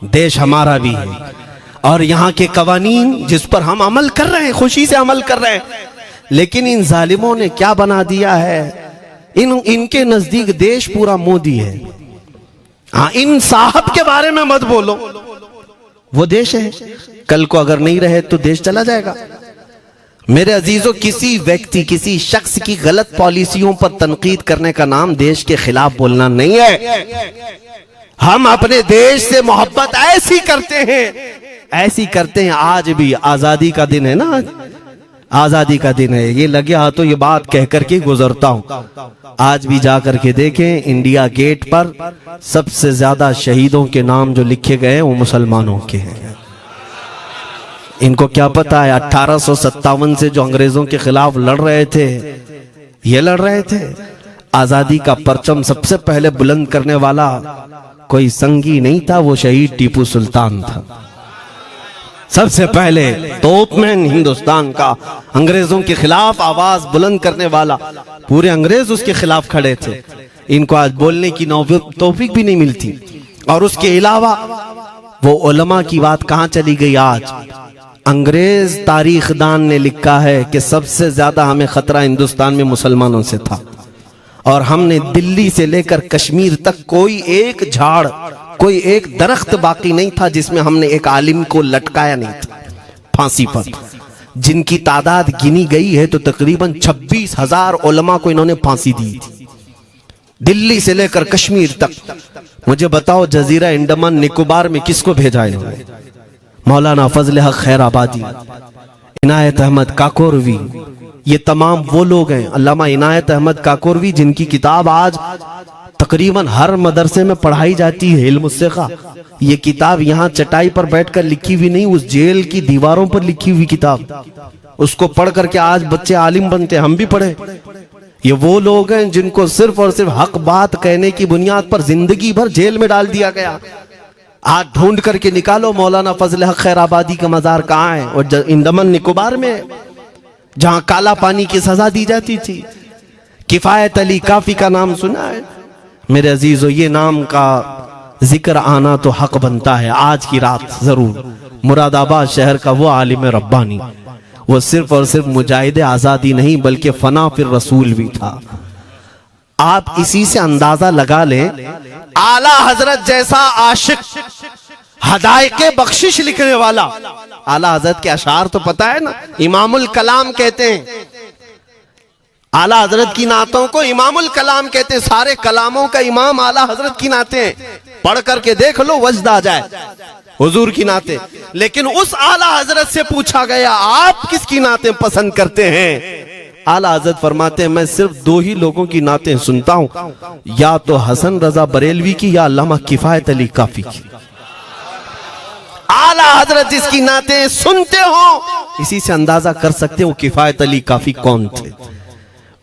देश हमारा भी है, और यहाँ के कवानीन जिस पर हम अमल कर रहे हैं, खुशी से अमल कर रहे हैं। लेकिन इन जालिमों ने क्या बना दिया है, इनके नजदीक देश पूरा मोदी है। हाँ, इन साहब के बारे में मत बोलो, वो देश है। कल को अगर नहीं रहे तो देश चला जाएगा। मेरे अजीजों, किसी व्यक्ति, किसी शख्स की गलत पॉलिसियों पर तनकीद करने का नाम देश के खिलाफ बोलना नहीं है। हम अपने देश से मोहब्बत ऐसी करते हैं, ऐसी करते हैं। आज भी आजादी का दिन है ना, आजादी का दिन है। ये लगे हाथों ये बात कह करके गुजरता हूं। आज भी जा करके देखें, इंडिया गेट पर सबसे ज्यादा शहीदों के नाम जो लिखे गए हैं वो मुसलमानों के हैं। इनको क्या पता है 1857 से जो अंग्रेजों के खिलाफ लड़ रहे थे, ये लड़ रहे थे। आजादी का परचम सबसे पहले बुलंद करने वाला कोई संगी नहीं था, वो शहीद टीपू सुल्तान था। सबसे पहले तोपमैन हिंदुस्तान का, अंग्रेजों के खिलाफ आवाज बुलंद करने वाला। पूरे अंग्रेज उसके खिलाफ खड़े थे। इनको आज बोलने की तौफीक भी नहीं मिलती। और उसके अलावा वो उलमा की बात कहां चली गई आज? अंग्रेज तारीखदान ने लिखा है कि सबसे ज्यादा हमें खतरा हिंदुस्तान में मुसलमानों से था, और हमने दिल्ली से लेकर कश्मीर तक कोई एक झाड़, कोई एक दरख्त बाकी नहीं था जिसमें हमने एक आलिम को लटकाया नहीं था फांसी पर। जिनकी तादाद गिनी गई है तो तकरीबन 26,000 उलमा को इन्होंने फांसी दी थी, दिल्ली से लेकर कश्मीर तक। मुझे बताओ, जजीरा अंडमान निकोबार में किसको भेजा इन्होंने? मौलाना फजल हक खैराबादी, इनायत अहमद काकोरवी, ये तमाम वो लोग हैं। अल्लामा इनायत अहमद काकोरवी, जिनकी किताब आज तकरीबन हर मदरसे में पढ़ाई जाती है, इल्म सिखा। ये किताब यहाँ चटाई पर बैठकर लिखी हुई नहीं, उस जेल की दीवारों पर लिखी हुई किताब। उसको पढ़ करके आज बच्चे आलिम बनते, हम भी पढ़े। ये वो लोग हैं जिनको सिर्फ और सिर्फ हक बात कहने की बुनियाद पर जिंदगी भर जेल में डाल दिया गया। आज ढूंढ करके निकालो मौलाना फजल हक खैराबादी का मजार कहाँ है? और अंडमान निकोबार में, जहां काला पानी की सजा दी जाती थी। किफायत अली काफी का नाम सुना है मेरे अजीजों? ये नाम का जिक्र आना तो हक बनता है आज की रात जरूर। मुरादाबाद शहर का वो आलिम रब्बानी, वो सिर्फ और सिर्फ मुजाहिद आजादी नहीं बल्कि फना फिर रसूल भी था। आप इसी से अंदाजा लगा लें, आला हजरत जैसा आशिक हदायके बख्शिश लिखने वाला। आला हजरत के अशार तो पता है ना, इमामुल कलाम कहते हैं। आला हजरत की नातों को इमामुल कलाम कहते हैं। सारे कलामों का इमाम आला हजरत की नाते हैं। पढ़ करके देख लो, वजद आ जाए हुजूर की नाते। लेकिन उस आला हजरत से पूछा गया आप किसकी नाते पसंद करते हैं? आला हजरत फरमाते हैं मैं सिर्फ दो ही लोगों की नाते सुनता हूं, या तो हसन रजा बरेलवी की या अल्लामा किफायत अली काफी की। आला हजरत जिसकी नाते सुनते हो, इसी से अंदाजा कर सकते हो किफायत अली काफी कौन थे।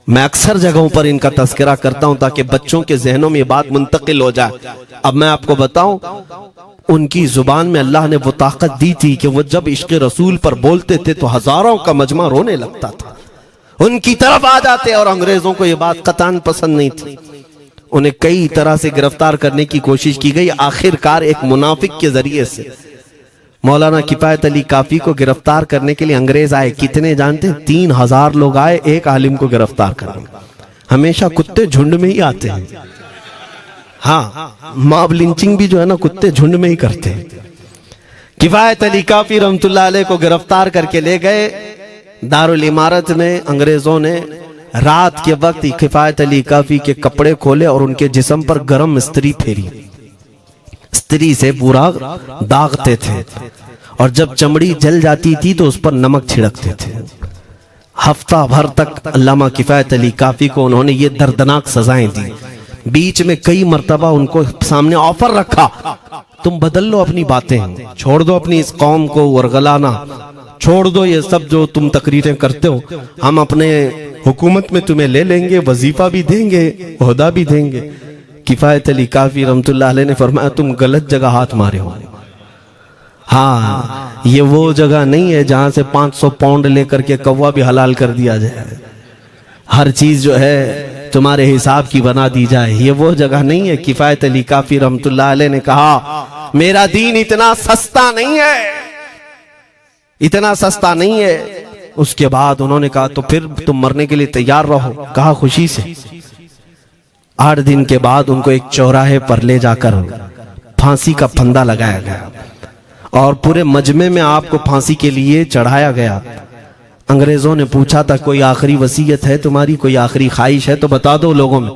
मैं अक्सर जगहों पर इनका तस्करा करता हूं ताकि बच्चों के जहनों में ये बात मुंतकिल हो जाए। अब मैं आपको बताऊं, उनकी जुबान में अल्लाह ने वो ताकत दी थी कि वो जब इश्क़ रसूल पर बोलते थे तो हजारों का मजमा रोने लगता था, उनकी तरफ आ जाते। और अंग्रेजों को ये बात कतान पसंद नहीं थी। उन्हें कई तरह से गिरफ्तार करने की कोशिश की गई। आखिरकार एक मुनाफिक के जरिए से मौलाना किफायत अली काफी को गिरफ्तार करने के लिए अंग्रेज आए। कितने जानते हैं? 3000 लोग आए एक आलिम को गिरफ्तार करने। हमेशा कुत्ते झुंड में ही आते हैं। हाँ, मॉब लिंचिंग भी जो है ना, कुत्ते झुंड में ही करते हैं। किफायत अली काफी रहमतुल्लाह अलैह को गिरफ्तार करके ले गए दारुल इमारत में। अंग्रेजों ने रात के वक्त किफायत अली काफी के कपड़े खोले और उनके जिस्म पर गर्म इस्त्री फेरी। इस्त्री से पूरा दागते थे और जब चमड़ी जल जाती थी तो उस पर नमक छिड़कते थे। हफ्ता भर तक अल्लामा किफायत अली काफी को उन्होंने ये दर्दनाक सजाएं दी। बीच में कई मर्तबा उनको सामने ऑफर रखा, तुम बदल लो अपनी बातें, छोड़ दो अपनी इस कौम को वरगलाना, छोड़ दो ये सब जो तुम तकरीरें करते हो, हम अपने हुकूमत में तुम्हें ले लेंगे, वजीफा भी देंगे, ओहदा भी देंगे। किफायत अली काफी रहमतुल्लाह अलैह ने फरमाया तुम गलत जगह हाथ मारे हो। हाँ, ये वो जगह नहीं है जहां से 500 पाउंड लेकर के कौवा भी हलाल कर दिया जाए, हर चीज जो है तुम्हारे हिसाब की बना दी जाए, ये वो जगह नहीं है। किफायत अली काफी रहमतुल्लाह अलैह ने कहा मेरा दीन इतना सस्ता नहीं है, इतना सस्ता नहीं है। उसके बाद उन्होंने कहा तो फिर तुम मरने के लिए तैयार रहो। कहा खुशी से। 8 दिन के बाद उनको एक चौराहे पर ले जाकर फांसी का फंदा लगाया गया और पूरे मजमे में आपको फांसी के लिए चढ़ाया गया। अंग्रेजों ने पूछा था कोई आखिरी वसीयत है तुम्हारी, कोई आखिरी ख्वाहिश है तो बता दो लोगों में।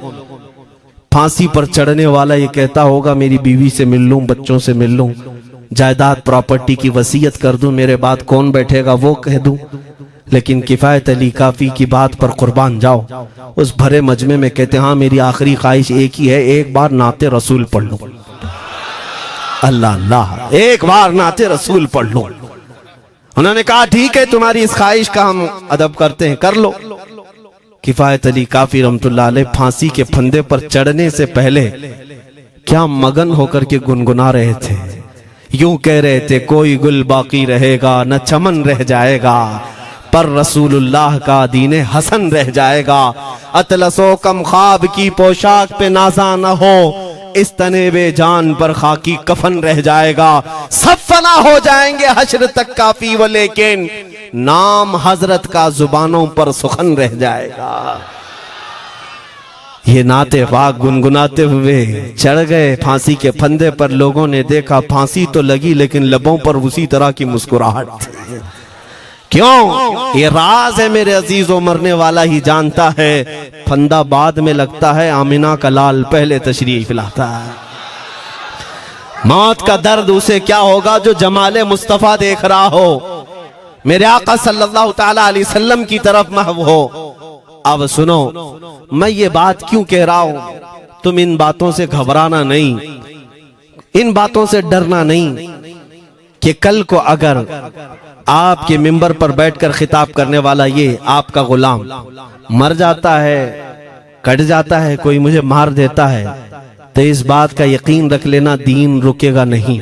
फांसी पर चढ़ने वाला ये कहता होगा मेरी बीवी से मिल लूं, बच्चों से मिल लूं, जायदाद प्रॉपर्टी की वसीयत कर दूं, मेरे बाद कौन बैठेगा वो कह दूं। लेकिन किफायत अली काफी की बात पर कुर्बान जाओ। उस भरे मजमे में कहते हाँ मेरी आखिरी ख्वाहिश एक ही है, एक बार नाते रसूल पढ़ लो। अल्लाह अल्लाह, एक बार नाते रसूल पढ़ लो। उन्होंने कहा ठीक है तुम्हारी इस ख्वाहिश का हम अदब करते हैं, कर लो। किफायत अली काफी रहमतुल्लाह अलैह फांसी के फंदे पर चढ़ने से पहले क्या मगन होकर के गुनगुना रहे थे, यूं कह रहे थे कोई गुल बाकी रहेगा न चमन रह जाएगा, पर रसूलुल्लाह का दीने हसन रह जाएगा। अतलसो कम ख्वाब की पोशाक पे नाजा न हो, इस तने बे जान पर खाकी कफन रह जाएगा। सब फना हो जाएंगे हश्र तक काफी वो, लेकिन नाम हजरत का जुबानों पर सुखन रह जाएगा। ये नाते पाक गुनगुनाते हुए चढ़ गए फांसी के फंदे पर। लोगों ने देखा फांसी तो लगी लेकिन लबों पर उसी तरह की मुस्कुराहट थी। क्यों? ये राज है मेरे अजीजों, मरने वाला ही जानता है। फंदा बाद में लगता है, आमिना का लाल पहले तशरीफ लाता है। मौत का दर्द उसे क्या होगा जो जमाले मुस्तफा देख रहा हो, मेरे आका सल्लल्लाहु ताला अलैहि वसल्लम की तरफ महव हो। अब सुनो, मैं ये बात क्यों कह रहा हूं, तुम इन बातों से घबराना नहीं, इन बातों से डरना नहीं कि कल को अगर आपके मिंबर पर बैठकर खिताब करने वाला ये आपका गुलाम मर जाता है, कट जाता है, कोई मुझे मार देता है, तो इस बात का यकीन रख लेना दीन रुकेगा नहीं।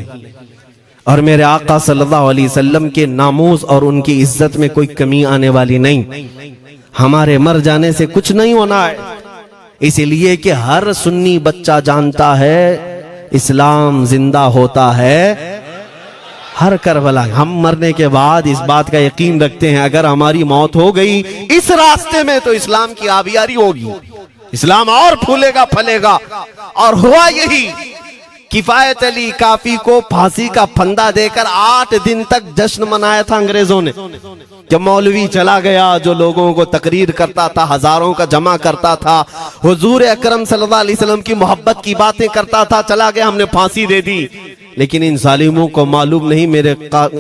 और मेरे आका सल्लल्लाहु अलैहि वसल्लम के नामूस और उनकी इज्जत में कोई कमी आने वाली नहीं। हमारे मर जाने से कुछ नहीं होना है, इसलिए कि हर सुन्नी बच्चा जानता है इस्लाम जिंदा होता है हर करबला। हम मरने के बाद इस बात का यकीन रखते हैं अगर हमारी मौत हो गई इस रास्ते में तो इस्लाम की आबियारी होगी, इस्लाम और फूलेगा फलेगा। और हुआ यही किफायत अली काफी को फांसी का फंदा देकर 8 दिन तक जश्न मनाया था अंग्रेजों ने। जब मौलवी चला गया जो लोगों को तकरीर करता था, हजारों का जमा करता था, हुजूर अकरम सल्लल्लाहु अलैहि वसल्लम की मोहब्बत की बातें करता था, चला गया, हमने फांसी दे दी। लेकिन इन जालिमों को मालूम नहीं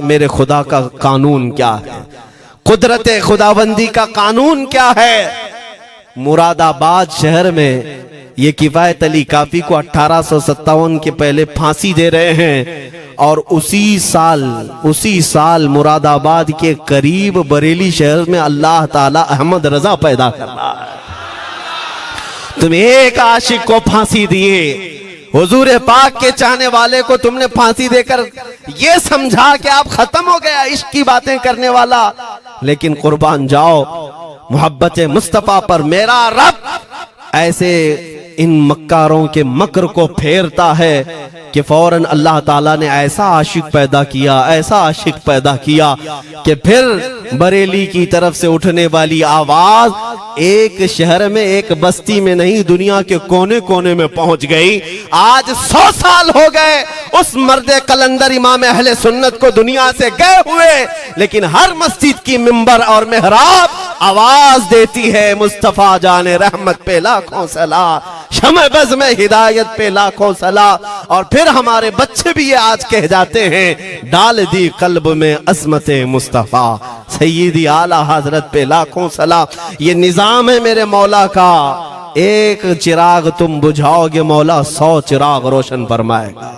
मेरे खुदा का कानून क्या है, कुदरत खुदाबंदी का कानून क्या है। मुरादाबाद शहर में ये किफायत अली काफी को 1857 के पहले फांसी दे रहे हैं और उसी साल मुरादाबाद के करीब बरेली शहर में अल्लाह ताला अहमद रजा पैदा कर रहा है। तुम एक आशिक को फांसी दिए, हुजूर पाक के चाहने वाले को तुमने फांसी देकर ये समझा कि आप खत्म हो गया इश्क की बातें करने वाला। लेकिन कुर्बान जाओ, मोहब्बत मुस्तफा पर मेरा रब ऐसे इन मक्कारों के मकर को फेरता है कि फौरन अल्लाह ताला ने ऐसा आशिक पैदा किया कि फिर बरेली की तरफ से उठने वाली आवाज एक शहर में, एक बस्ती में नहीं, दुनिया के कोने कोने में पहुंच गई। आज 100 साल हो गए उस मर्दे कलंदर इमाम अहले सुन्नत को दुनिया से गए हुए, लेकिन हर मस्जिद की मिंबर और मेहराब आवाज देती है मुस्तफा जाने रहमत पे लाखों सला, शमे बज़ में हिदायत पे लाखों सला। और फिर हमारे बच्चे भी ये आज कह जाते हैं, डाल दी कल्ब में अज़मते मुस्तफा, सैयदी आला हजरत पे लाखों सला। ये निजाम है मेरे मौला का, एक चिराग तुम बुझाओगे मौला 100 चिराग रोशन फरमाएगा।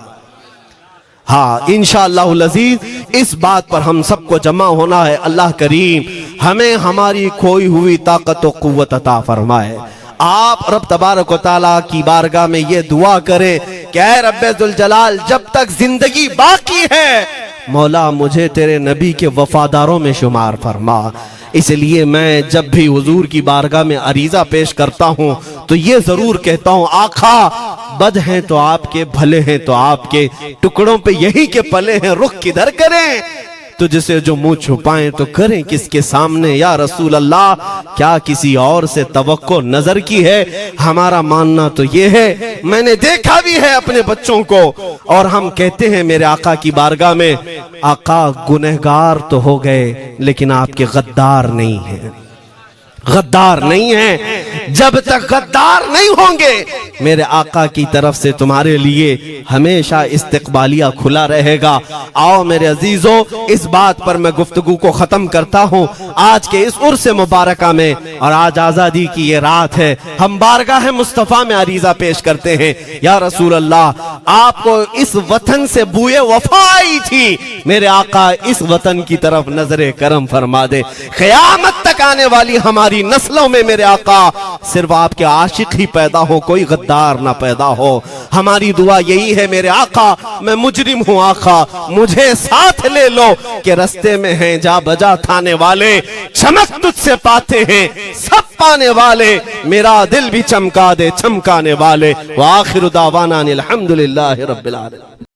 हाँ, इंशाअल्लाहुल अज़ीज इस बात पर हम सबको जमा होना है। अल्लाह करीम हमें हमारी खोई हुई ताकत व कुव्वत अता फरमाए। आप रब तबारक व तआला की बारगाह में ये दुआ करें कि ऐ रब्बे जुल जलाल, जब तक जिंदगी बाकी है मौला मुझे तेरे नबी के वफादारों में शुमार फरमा। इसलिए मैं जब भी हुजूर की बारगाह में अरीजा पेश करता हूँ तो ये जरूर कहता हूँ, आका बद हैं तो आपके, भले हैं तो आपके, टुकड़ों पे यही के पले हैं, रुख किधर करें, तुझसे जो मुंह छुपाएं तो करें किसके सामने। या रसूल अल्लाह, क्या किसी और से तवक्को नजर की है? हमारा मानना तो ये है, मैंने देखा भी है अपने बच्चों को, और हम कहते हैं मेरे आका की बारगाह में, आका गुनहगार तो हो गए लेकिन आपके गद्दार नहीं है, गद्दार नहीं है। जब तक गद्दार नहीं होंगे मेरे आका की तरफ से तुम्हारे लिए हमेशा इस्तकबालिया खुला रहेगा। आओ मेरे अजीजों, इस बात पर मैं गुफ्तगू को खत्म करता हूँ आज के इस उर्स मुबारका में। और आज आजादी की ये रात है, हम बारगाह मुस्तफा में अरीजा पेश करते हैं, या रसूल अल्लाह, आपको इस वतन से बूए वफा आई थी, मेरे आका इस वतन की तरफ नजरे करम फरमा दे। क़यामत तक आने वाली हमारी नस्लों में मेरे आका सिर्फ आपके आशिक ही पैदा हो, कोई गद्दार ना पैदा हो। हमारी दुआ यही है मेरे आका, मैं मुजरिम हूँ आका, मुझे साथ ले लो कि रस्ते में हैं जा बजा थाने वाले, चमक तुझसे पाते हैं सब पाने वाले, मेरा दिल भी चमका दे चमकाने वाले। व आखिरु दावाना अनिल हम्दुलिल्लाहि रब्बिल आलमीन।